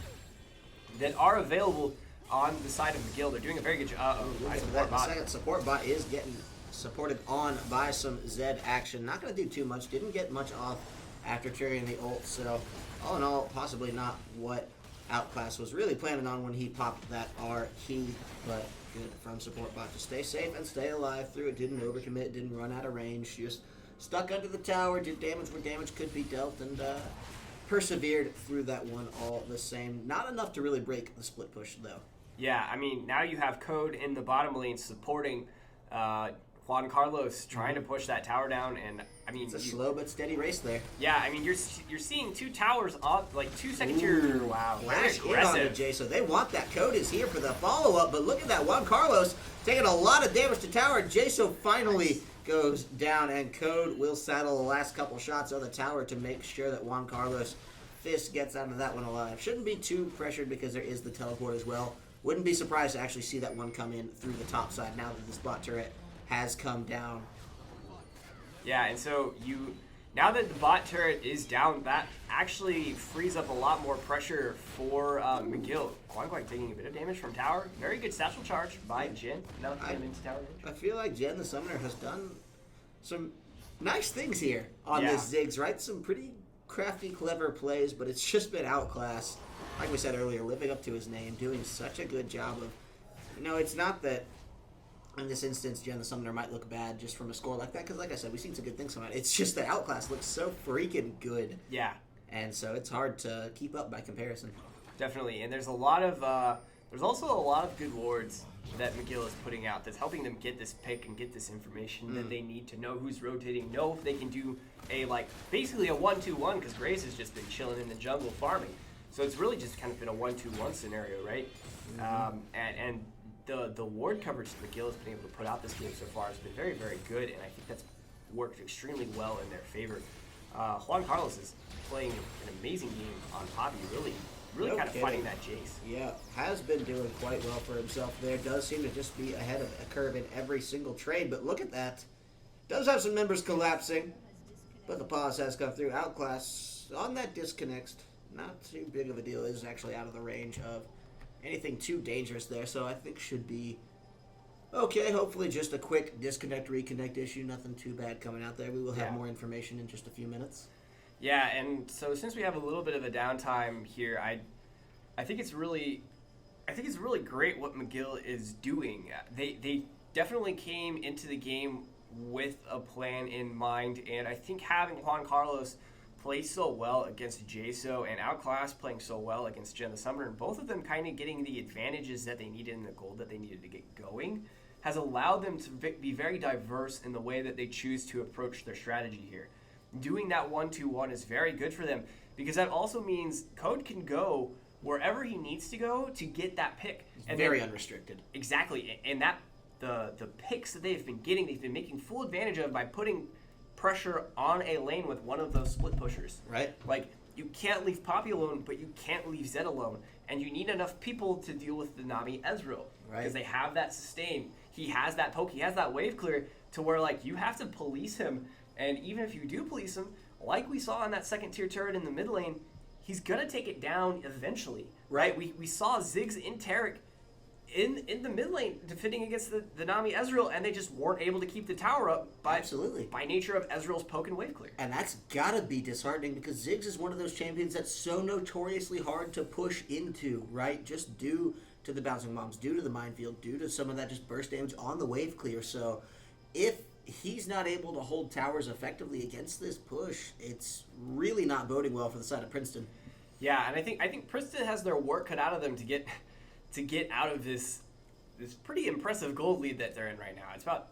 that are available on the side of McGill, they're doing a very good job. The second support bot is getting supported on by some Zed action. Not going to do too much. Didn't get much off after triggering the ult. So all in all, possibly not what Outclass was really planning on when he popped that R key, but good from support bot to stay safe and stay alive through it. Didn't overcommit, didn't run out of range, just stuck under the tower, did damage where damage could be dealt, and persevered through that one all the same. Not enough to really break the split push though. Yeah, I mean, now you have Code in the bottom lane supporting Juan Carlos trying to push that tower down, and I mean, it's a slow but steady race there. Yeah, I mean, you're seeing 2 towers up, like 2 second tier. Wow, very Flash in on the aggressive. J, so they want that. Code is here for the follow-up, but look at that. Juan Carlos taking a lot of damage to tower. Jaso finally goes down, and Code will saddle the last couple shots of the tower to make sure that Juan Carlos Fist gets out of that one alive. Shouldn't be too pressured because there is the teleport as well. Wouldn't be surprised to actually see that one come in through the top side now that this bot turret has come down. Yeah, and so now that the bot turret is down, that actually frees up a lot more pressure for McGill. Guang taking a bit of damage from tower. Very good satchel charge by Jin. Now getting into tower damage. I feel like Jen the Summoner has done some nice things here on this Ziggs, right? Some pretty crafty, clever plays, but it's just been Outclass. Like we said earlier, living up to his name, doing such a good job of, it's not that in this instance Jen the Summoner might look bad just from a score like that, because like I said, we've seen some good things from it. It's just that Outclass looks so freaking good. Yeah. And so it's hard to keep up by comparison. Definitely, and there's also a lot of good wards that McGill is putting out that's helping them get this pick and get this information that they need to know who's rotating, know if they can do basically a 1-2-1, because Graves has just been chilling in the jungle farming. So it's really just kind of been a 1-2-1 scenario, right? And the ward coverage that McGill has been able to put out this game so far has been very, very good, and I think that's worked extremely well in their favor. Juan Carlos is playing an amazing game on Poppy, really kind of fighting that Jace. Yeah, has been doing quite well for himself there. Does seem to just be ahead of a curve in every single trade, but look at that. Does have some members collapsing, but the pause has come through. Outclass on that disconnect. Not too big of a deal. Is actually out of the range of anything too dangerous there, so I think should be okay. Hopefully just a quick disconnect, reconnect issue. Nothing too bad coming out there. We will have more information in just a few minutes. Yeah, and so since we have a little bit of a downtime here, I think it's really great what McGill is doing. They definitely came into the game with a plan in mind, and I think having Juan Carlos play so well against Jaso and Outclass playing so well against Jen the Summoner, and both of them kind of getting the advantages that they needed in the gold that they needed to get going, has allowed them to be very diverse in the way that they choose to approach their strategy here. Doing that 1-2-1 is very good for them, because that also means Code can go wherever he needs to go to get that pick. And very unrestricted. Exactly, and that the picks that they've been getting, they've been making full advantage of by putting pressure on a lane with one of those split pushers. Right. Like, you can't leave Poppy alone, but you can't leave Zed alone. And you need enough people to deal with the Nami Ezreal. Right. Because they have that sustain. He has that poke. He has that wave clear to where, like, you have to police him. And even if you do police him, like we saw on that second tier turret in the mid lane, he's going to take it down eventually. Right? We saw Ziggs in Taric in the mid lane defending against the Nami Ezreal, and they just weren't able to keep the tower up by nature of Ezreal's poke and wave clear. And that's gotta be disheartening because Ziggs is one of those champions that's so notoriously hard to push into, right? Just due to the bouncing bombs, due to the minefield, due to some of that just burst damage on the wave clear. So if he's not able to hold towers effectively against this push, it's really not boding well for the side of Princeton. Yeah, and I think Princeton has their work cut out of them to get out of this pretty impressive gold lead that they're in right now. It's about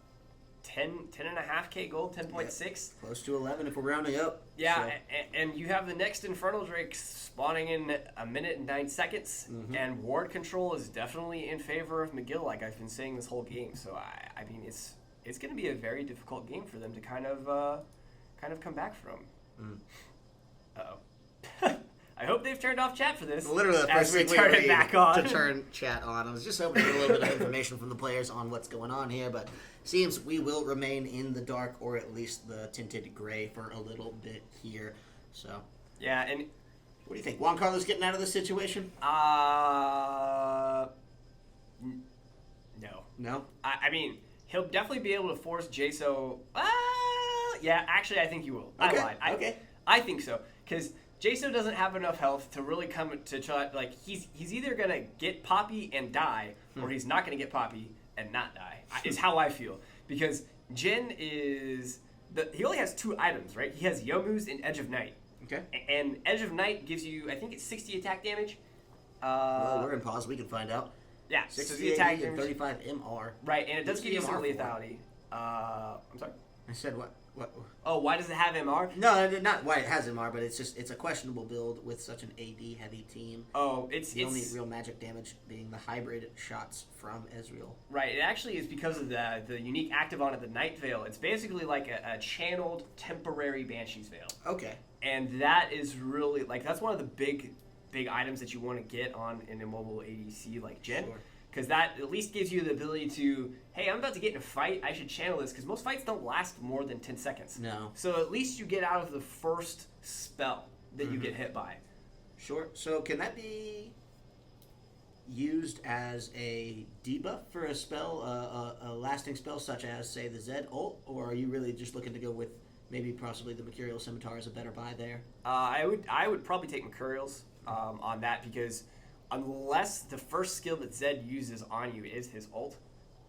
10.5k gold, 10.6. Yeah, close to 11 if we're rounding up. Yeah, so. and you have the next Infernal Drake spawning in 1 minute and 9 seconds, and ward control is definitely in favor of McGill, like I've been saying this whole game. So I mean, it's going to be a very difficult game for them to kind of come back from. Uh-oh. I hope they've turned off chat for this. Literally the first thing we turn it back on. To turn chat on. I was just hoping to get a little bit of information from the players on what's going on here, but seems we will remain in the dark, or at least the tinted gray for a little bit here. So yeah, and what do you think? Juan Carlos getting out of this situation? No. No? I mean, he'll definitely be able to force Jaso. Yeah, actually, I think he will. Okay. I lied. I think so, because Jaso doesn't have enough health to really come to try. Like, he's either gonna get Poppy and die, or he's not gonna get Poppy and not die. Is how I feel, because Jin is he only has 2 items, right? He has Yomu's and Edge of Night. Okay. And Edge of Night gives you, I think it's 60 attack damage. Well, we're in pause. We can find out. Yeah, 60 attack and damage. 35 MR. Right, and it does give you some MR for? lethality. I'm sorry. I said what? Oh, why does it have MR? No, not why it has MR, but it's a questionable build with such an AD heavy team. Oh, it's the only real magic damage being the hybrid shots from Ezreal. Right, it actually is because of the unique active on it, the Night Veil. It's basically like a channeled temporary Banshee's Veil. Okay. And that is really, like, that's one of the big items that you want to get on an immobile ADC like Jhin. Sure. Because that at least gives you the ability to, hey, I'm about to get in a fight, I should channel this, because most fights don't last more than 10 seconds. No. So at least you get out of the first spell that you get hit by. Sure. So can that be used as a debuff for a spell, a lasting spell such as, say, the Zed ult, or are you really just looking to go with maybe possibly the Mercurial Scimitar as a better buy there? I would probably take Mercurials on that, because unless the first skill that Zed uses on you is his ult,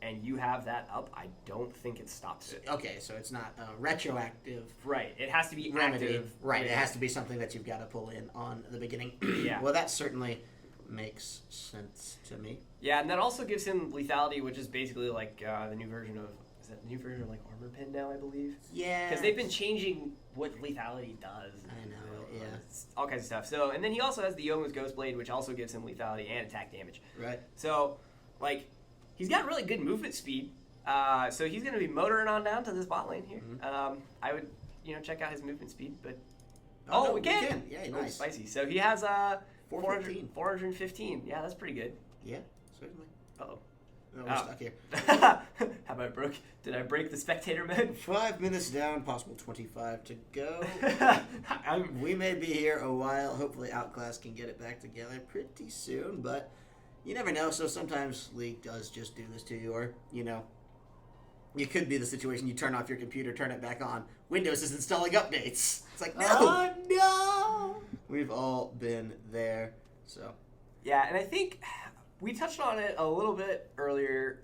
and you have that up, I don't think it stops it. Okay, so it's not retroactive. Right, it has to be remedy. active. Right, it has to be something that you've got to pull in on the beginning. Yeah. Well, that certainly makes sense to me. Yeah, and that also gives him lethality, which is basically like the new version of, is that the new version of like Armor Pin now, I believe? Yeah. Because they've been changing what lethality does. I know, yeah. It's all kinds of stuff. So, and then he also has the Yomu's Ghost Blade, which also gives him lethality and attack damage. Right. So, like, he's got really good movement speed. So he's going to be motoring on down to this bot lane here. I would, check out his movement speed, but... Oh, no, we can! Yeah, Oh, nice. spicy. So he has 415. 415. Yeah, that's pretty good. Yeah, certainly. Uh-oh. No, we're stuck here. How about did I break the spectator mode? 5 minutes down, possible 25 to go. We may be here a while. Hopefully Outclass can get it back together pretty soon, but you never know. So sometimes League does just do this to you, or, it could be the situation you turn off your computer, turn it back on. Windows is installing updates. It's like, no! Oh, no! We've all been there, so. Yeah, and I think we touched on it a little bit earlier.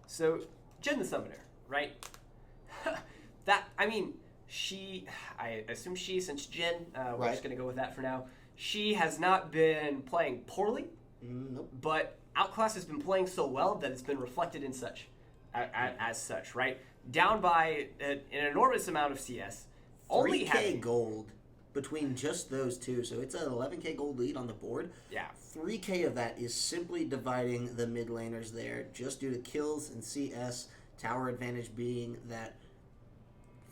So, Jhin the Summoner, right? I assume since Jhin, we're Right. just going to go with that for now. She has not been playing poorly, Nope. but Outclass has been playing so well that it's been reflected in as such, right? Down by an enormous amount of CS. Only 3K having gold between just those two, so it's an 11K gold lead on the board. Yeah. 3K of that is simply dividing the mid laners there, just due to kills and CS, tower advantage being that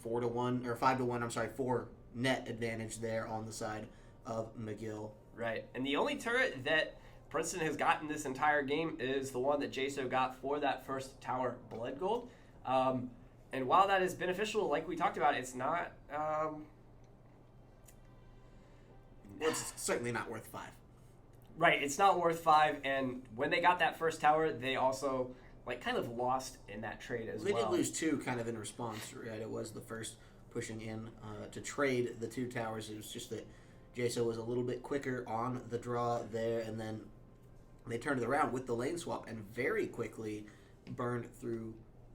4-1, or 5-1, 4 net advantage there on the side of McGill. Right. And the only turret that Princeton has gotten this entire game is the one that JSO got for that first tower blood gold. And while that is beneficial, like we talked about, it's not... It's certainly not worth 5. Right, it's not worth 5, and when they got that first tower, they also kind of lost in that trade as well. They did lose 2 kind of in response, right? It was the first pushing in to trade the 2 towers. It was just that JSO was a little bit quicker on the draw there, and then they turned it around with the lane swap and very quickly burned through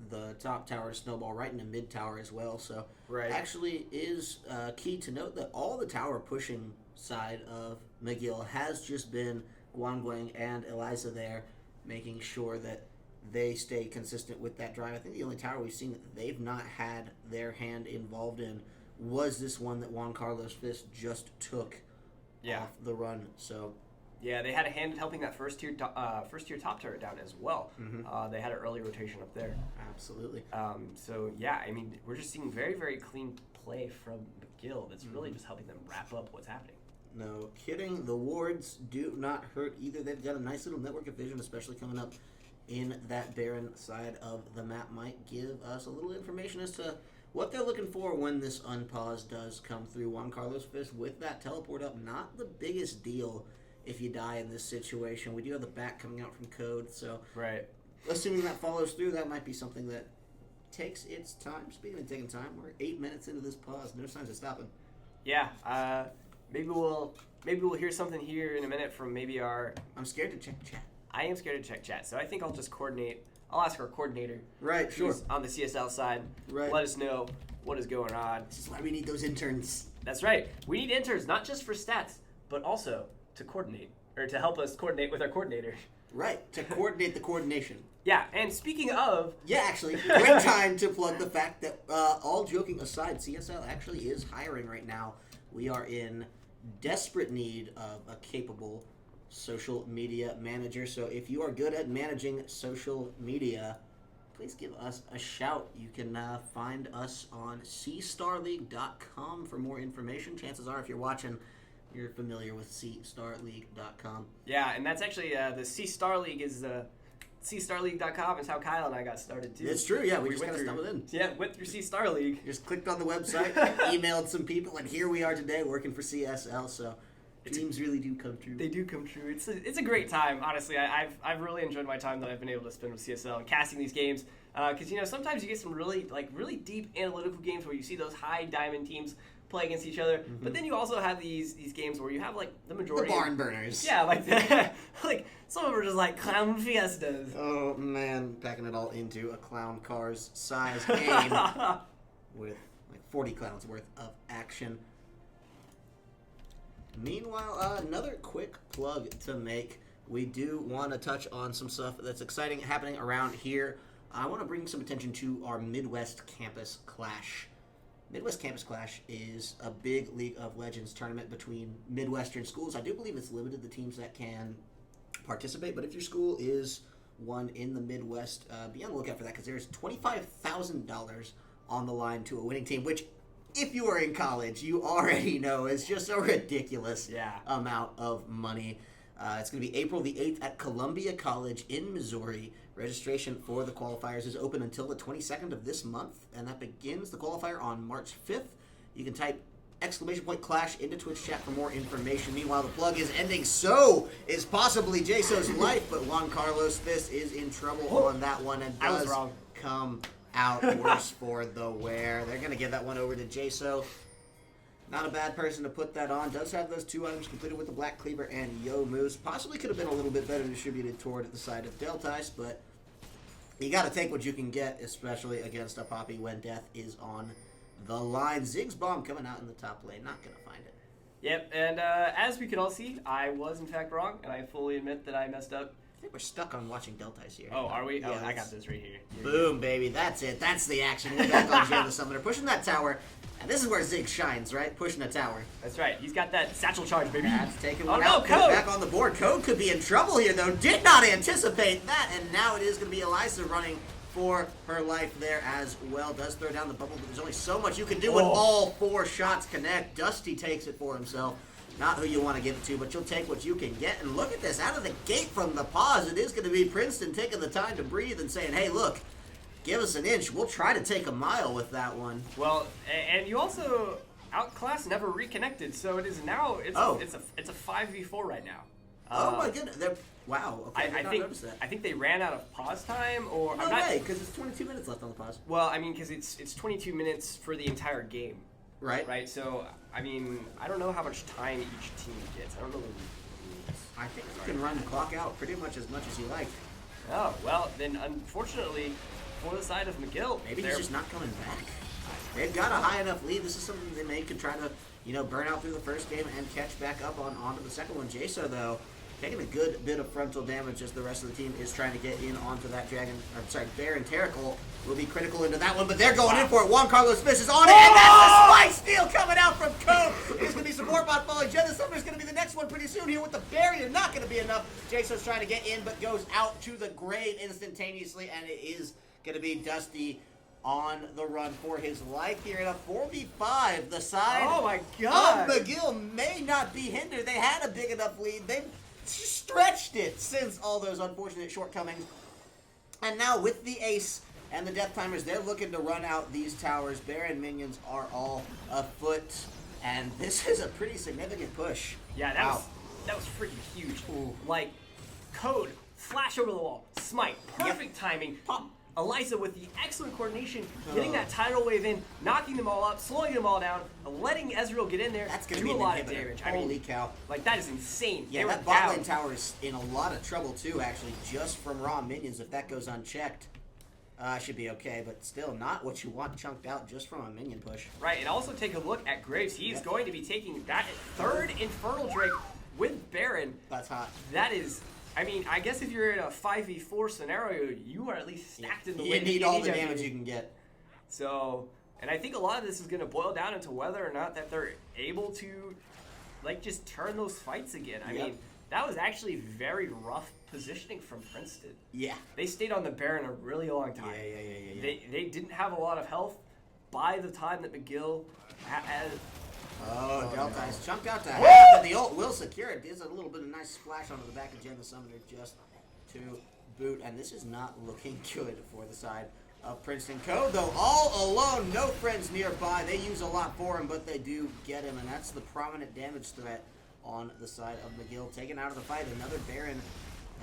the top tower snowball right into mid tower as well. So actually is key to note that all the tower pushing side of McGill has just been Guangguang and Eliza there, making sure that they stay consistent with that drive. I think the only tower we've seen that they've not had their hand involved in was this one that Juan Carlos Fist just took off the run. So yeah, they had a hand in helping that first tier top turret down as well. They had an early rotation up there. Absolutely. So yeah, I mean, we're just seeing very, very clean play from McGill. That's really just helping them wrap up what's happening. No kidding. The wards do not hurt either. They've got a nice little network of vision, especially coming up in that Baron side of the map. Might give us a little information as to what they're looking for when this unpause does come through. Juan Carlos Fist with that teleport up, not the biggest deal if you die in this situation. We do have the back coming out from Code, so assuming that follows through, that might be something that takes its time. Speaking of taking time, we're 8 minutes into this pause. No signs of stopping. Yeah, maybe we'll hear something here in a minute from maybe our... I'm scared to check chat. I am scared to check chat, so I think I'll just coordinate. I'll ask our coordinator. Right, sure. On the CSL side. Right. Let us know what is going on. This is why we need those interns. That's right. We need interns, not just for stats, but also to coordinate, or to help us coordinate with our coordinator. Right, to coordinate the coordination. Yeah, and speaking of... Yeah, actually, great time to plug the fact that, all joking aside, CSL actually is hiring right now. We are in desperate need of a capable social media manager. So if you are good at managing social media, please give us a shout. You can find us on cstarleague.com for more information. Chances are, if you're watching, you're familiar with cstarleague.com. Yeah, and that's actually the C Star League is cstarleague.com is how Kyle and I got started too. It's true, yeah. We just kind of stumbled in. Yeah, went through C Star League. Just clicked on the website, emailed some people, and here we are today working for CSL. So dreams really do come true. They do come true. It's a great time, honestly. I've really enjoyed my time that I've been able to spend with CSL and casting these games. Because sometimes you get some really deep analytical games where you see those high diamond teams play against each other, but then you also have these games where you have the majority the barn burners. Yeah, some of them are just clown fiestas. Oh man, packing it all into a clown car's size game with 40 clowns worth of action. Meanwhile, another quick plug to make. We do want to touch on some stuff that's exciting happening around here. I want to bring some attention to our Midwest Campus Clash. Midwest Campus Clash is a big League of Legends tournament between Midwestern schools. I do believe it's limited the teams that can participate, but if your school is one in the Midwest, be on the lookout for that because there's $25,000 on the line to a winning team, which if you are in college, you already know is just a ridiculous amount of money. It's going to be April the 8th at Columbia College in Missouri. Registration for the qualifiers is open until the 22nd of this month, and that begins the qualifier on March 5th. You can type !Clash into Twitch chat for more information. Meanwhile, the plug is ending. So is possibly JSO's life, but Juan Carlos Fist is in trouble on that one and does come out worse for the wear. They're going to give that one over to JSO. Not a bad person to put that on. Does have those 2 items completed with the Black Cleaver and Yo Moose. Possibly could have been a little bit better distributed toward the side of Deltice, but you got to take what you can get, especially against a Poppy when death is on the line. Ziggs Bomb coming out in the top lane. Not going to find it. Yep, and as we can all see, I was in fact wrong, and I fully admit that I messed up. I think we're stuck on watching Deltice here. Oh, are we? Yeah, I got this right here. Boom, baby. That's it. That's the action. We're back on Jay the Summoner. Pushing that tower. And this is where Ziggs shines, right? Pushing a tower. That's right. He's got that satchel charge, baby. That's taking one out. Code! Back on the board. Code could be in trouble here, though. Did not anticipate that. And now it is going to be Eliza running for her life there as well. Does throw down the bubble, but there's only so much you can do when all 4 shots connect. Dusty takes it for himself. Not who you want to give it to, but you'll take what you can get. And look at this. Out of the gate from the pause, it is going to be Princeton taking the time to breathe and saying, hey, look, give us an inch. We'll try to take a mile with that one. Well, and you also outclass never reconnected, so it is now it's a 5v4 right now. Oh my goodness! Wow. Okay, I did not notice that. I think they ran out of pause time, or no way, because it's 22 minutes left on the pause. Well, I mean, because it's 22 minutes for the entire game. Right. Right. So I mean, I don't know how much time each team gets. I don't know. I think you can run the clock out pretty much as you like. Oh well, then unfortunately, for the side of McGill, maybe he's just not coming back. They've got a high enough lead. This is something they may could try to, burn out through the first game and catch back up onto the second one. Jaso, though, taking a good bit of frontal damage as the rest of the team is trying to get in onto that Baron Terrical will be critical into that one, but they're going in for it. Juan Carlos Fish is on it, and that's the spike steal coming out from Code. It's going to be support bot following. Jenna Summer's going to be the next one pretty soon here with the barrier. Not going to be enough. Jaso's trying to get in, but goes out to the grave instantaneously, and it is going to be Dusty on the run for his life here in a 4v5. The side oh my God. of McGill may not be hindered. They had a big enough lead. They've stretched it since all those unfortunate shortcomings. And now with the ace and the death timers, they're looking to run out these towers. Baron minions are all afoot. And this is a pretty significant push. Yeah, that was freaking huge. Ooh. Like, Code, flash over the wall, smite, perfect timing. Pop. Eliza with the excellent coordination, getting that tidal wave in, knocking them all up, slowing them all down, letting Ezreal get in there, That's gonna do be a an lot of inhibitor. damage. Holy cow. Like, that is insane. Yeah, they that were bot down. lane tower is in a lot of trouble too, actually, just from raw minions. If that goes unchecked, should be okay, but still not what you want chunked out just from a minion push. Right, and also take a look at Graves. He is going to be taking that third Infernal Drake with Baron. That's hot. That is... I mean, I guess if you're in a 5v4 scenario, you are at least stacked in the You win. need all the damage you can get. So, and I think a lot of this is going to boil down into whether or not that they're able to, like, just turn those fights again. I mean, that was actually very rough positioning from Princeton. Yeah. They stayed on the Baron a really long time. Yeah. They didn't have a lot of health by the time that McGill had... Delta is chunked out to half, but the ult will secure it. There's a little bit of nice splash onto the back of Jen the Summoner just to boot, and this is not looking good for the side of Princeton. Code, though, all alone, no friends nearby. They use a lot for him, but they do get him, and that's the prominent damage threat on the side of McGill. Taken out of the fight, another Baron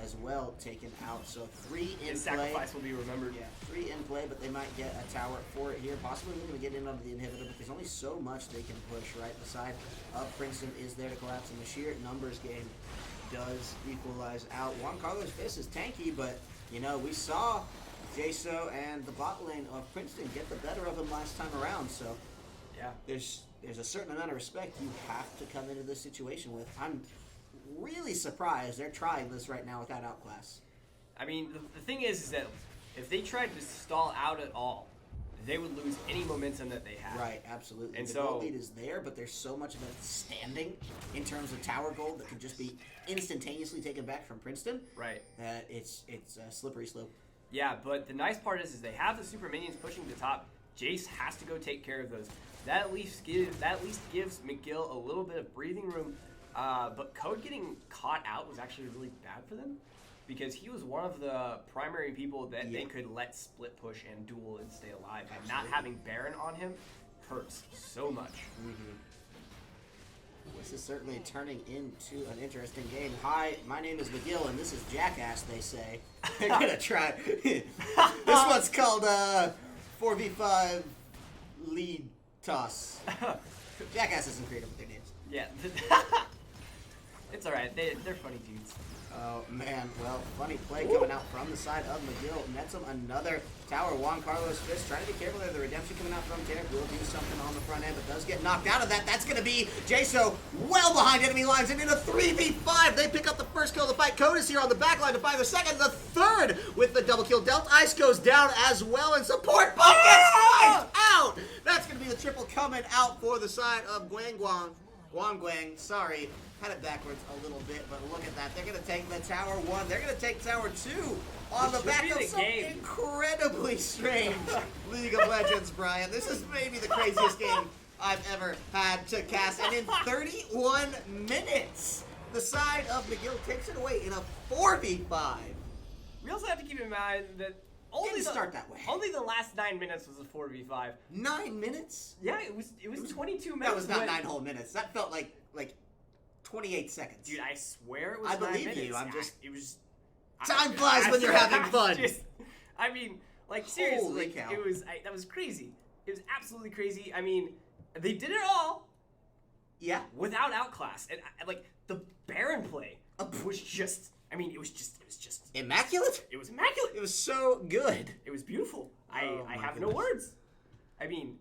as well taken out. So 3 in His play. sacrifice will be remembered. Yeah, 3 in play, but they might get a tower for it here. Possibly looking to get in under the inhibitor, but there's only so much they can push, right? The side of Princeton is there to collapse, and the sheer numbers game does equalize out. Juan Carlos Fist is tanky, but, we saw Jaso and the bot lane of Princeton get the better of him last time around, so Yeah. there's a certain amount of respect you have to come into this situation with. I'm really surprised they're trying this right now without outclass. I mean, the thing is that if they tried to stall out at all, they would lose any momentum that they have. Right, absolutely. And the so gold lead is there, but there's so much of it standing in terms of tower gold that could just be instantaneously taken back from Princeton. Right. That it's a slippery slope. Yeah, but the nice part is they have the super minions pushing the top. Jace has to go take care of those. That at least gives McGill a little bit of breathing room. But Code getting caught out was actually really bad for them because he was one of the primary people that they could let split push and duel and stay alive. And not having Baron on him hurts so much. This is certainly turning into an interesting game. Hi, my name is McGill, and this is Jackass, they say. They're going to try. This one's called 4v5 lead toss. Jackass isn't creative with their names. Yeah. It's alright. They're funny dudes. Oh, man. Well, funny play coming out from the side of McGill. Nets him another tower. Juan Carlos Fist trying to be careful there. The redemption coming out from Tarek will do something on the front end, but does get knocked out of that. That's going to be Jaso well behind enemy lines, and in a 3v5, they pick up the first kill of the fight. Code is here on the back line to find the second, the third with the double kill. Delta Ice goes down as well, and support focus out. That's going to be the triple coming out for the side of Guangguang. Guang, sorry, had it backwards a little bit, but look at that. They're going to take the Tower 1. They're going to take Tower 2 on the back of some incredibly strange League of Legends, Brian. This is maybe the craziest game I've ever had to cast. And in 31 minutes, the side of McGill takes it away in a 4v5. We also have to keep in mind that only start that way. Only the last 9 minutes was a 4v5. 9 minutes? Yeah, it was 22 minutes. That was not 9 whole minutes. That felt like 28 seconds. Dude, I swear it was I 9 minutes. believe you. I'm just... It was... Time flies when you're having fun. I mean, like, seriously, Holy like, cow. that was crazy. It was absolutely crazy. I mean, they did it all. Yeah. Without outclass. And, like, the Baron play was just... I mean, it was just immaculate? It was immaculate. It was so good. It was beautiful. I have goodness. no words. I mean,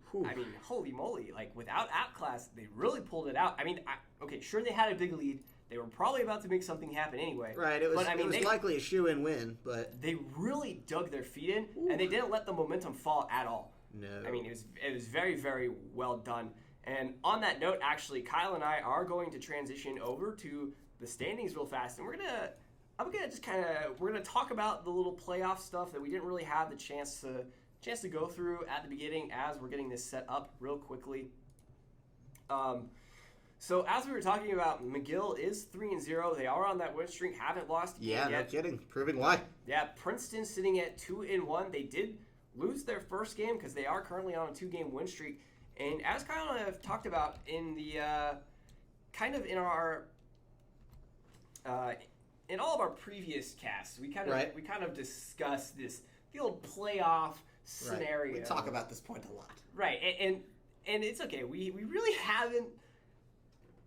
holy moly! Like without outclass, they really pulled it out. I mean, okay, sure they had a big lead. They were probably about to make something happen anyway. Right. It was. But, I mean, it was likely a shoe-in win, but they really dug their feet in, and they didn't let the momentum fall at all. No. I mean, it was very, very well done. And on that note, actually, Kyle and I are going to transition over to the standings real fast, and we're gonna talk about the little playoff stuff that we didn't really have the chance to go through at the beginning as we're getting this set up real quickly. So as we were talking about, McGill is 3-0. They are on that win streak, haven't lost yeah, yet. no kidding. Proving why. Yeah, Princeton sitting at 2-1. They did lose their first game because they are currently on a 2-game win streak. And as Kyle and I have talked about in the in all of our previous casts, we kind of discussed the old playoff scenario. Right. We talk about this point a lot. Right, and it's okay. We really haven't.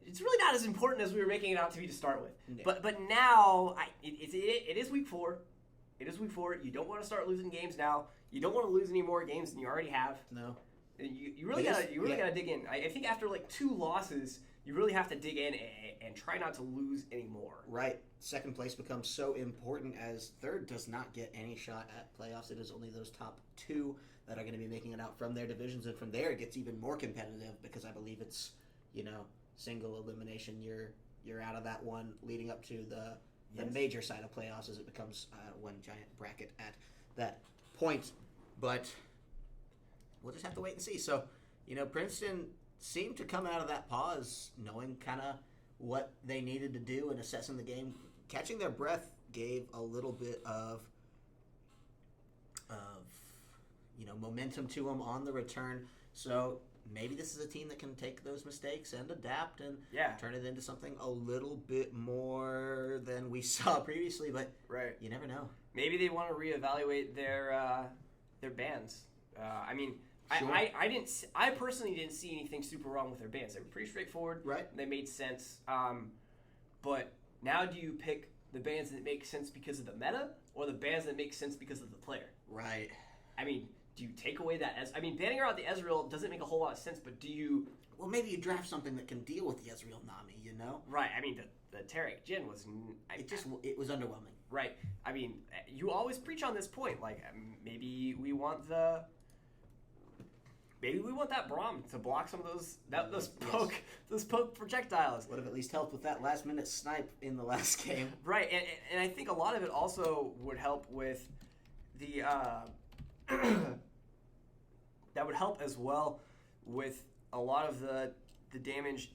It's really not as important as we were making it out to be to start with. No. But now it is week 4. It is week 4. You don't want to start losing games now. You don't want to lose any more games than you already have. No. You really gotta dig in. I think after like 2 losses, you really have to dig in and try not to lose anymore. Right. Second place becomes so important as third does not get any shot at playoffs. It is only those top 2 that are going to be making it out from their divisions, and from there it gets even more competitive because I believe it's, single elimination. You're out of that one leading up to the major side of playoffs as it becomes one giant bracket at that point. But we'll just have to wait and see. So, Princeton seemed to come out of that pause knowing kind of what they needed to do and assessing the game. Catching their breath gave a little bit of momentum to them on the return. So maybe this is a team that can take those mistakes and adapt and turn it into something a little bit more than we saw previously. But you never know. Maybe they want to reevaluate their bans. I mean, sure. I personally didn't see anything super wrong with their bans. They were pretty straightforward. Right. They made sense. But now do you pick the bans that make sense because of the meta or the bans that make sense because of the player? Right. I mean, do you take away that? Banning out the Ezreal doesn't make a whole lot of sense, but do you... Well, maybe you draft something that can deal with the Ezreal Nami, Right. I mean, the Tarek Jhin was... It was underwhelming. Right. I mean, you always preach on this point. Like, maybe we want that Braum to block some of those poke projectiles. Would have at least helped with that last minute snipe in the last game. Right, and I think a lot of it also would help with the that would help as well with a lot of the damage.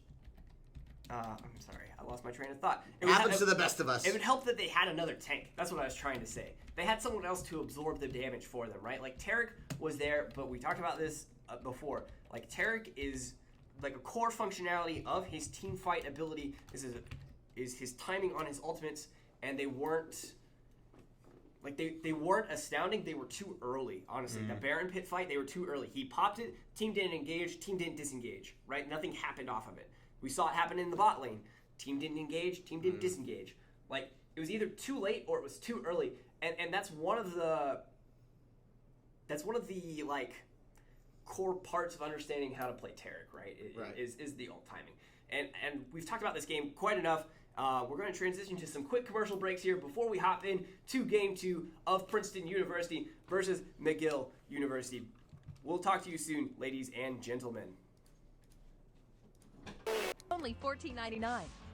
I'm sorry, I lost my train of thought. It happens to the best of us. It would help that they had another tank. That's what I was trying to say. They had someone else to absorb the damage for them, right? Like, Tarek was there, but we talked about this before. Like, Tarek is, like, a core functionality of his team fight ability is his timing on his ultimates, and they weren't... Like, they weren't astounding. They were too early, honestly. The Baron Pit fight, they were too early. He popped it, team didn't engage, team didn't disengage, right? Nothing happened off of it. We saw it happen in the bot lane. Team didn't engage, team didn't disengage. Like, it was either too late or it was too early. And that's one of the like core parts of understanding how to play Tarek, right? Is the ult timing. And we've talked about this game quite enough. We're going to transition to some quick commercial breaks here before we hop in to Game 2 of Princeton University versus McGill University. We'll talk to you soon, ladies and gentlemen. only $14.99.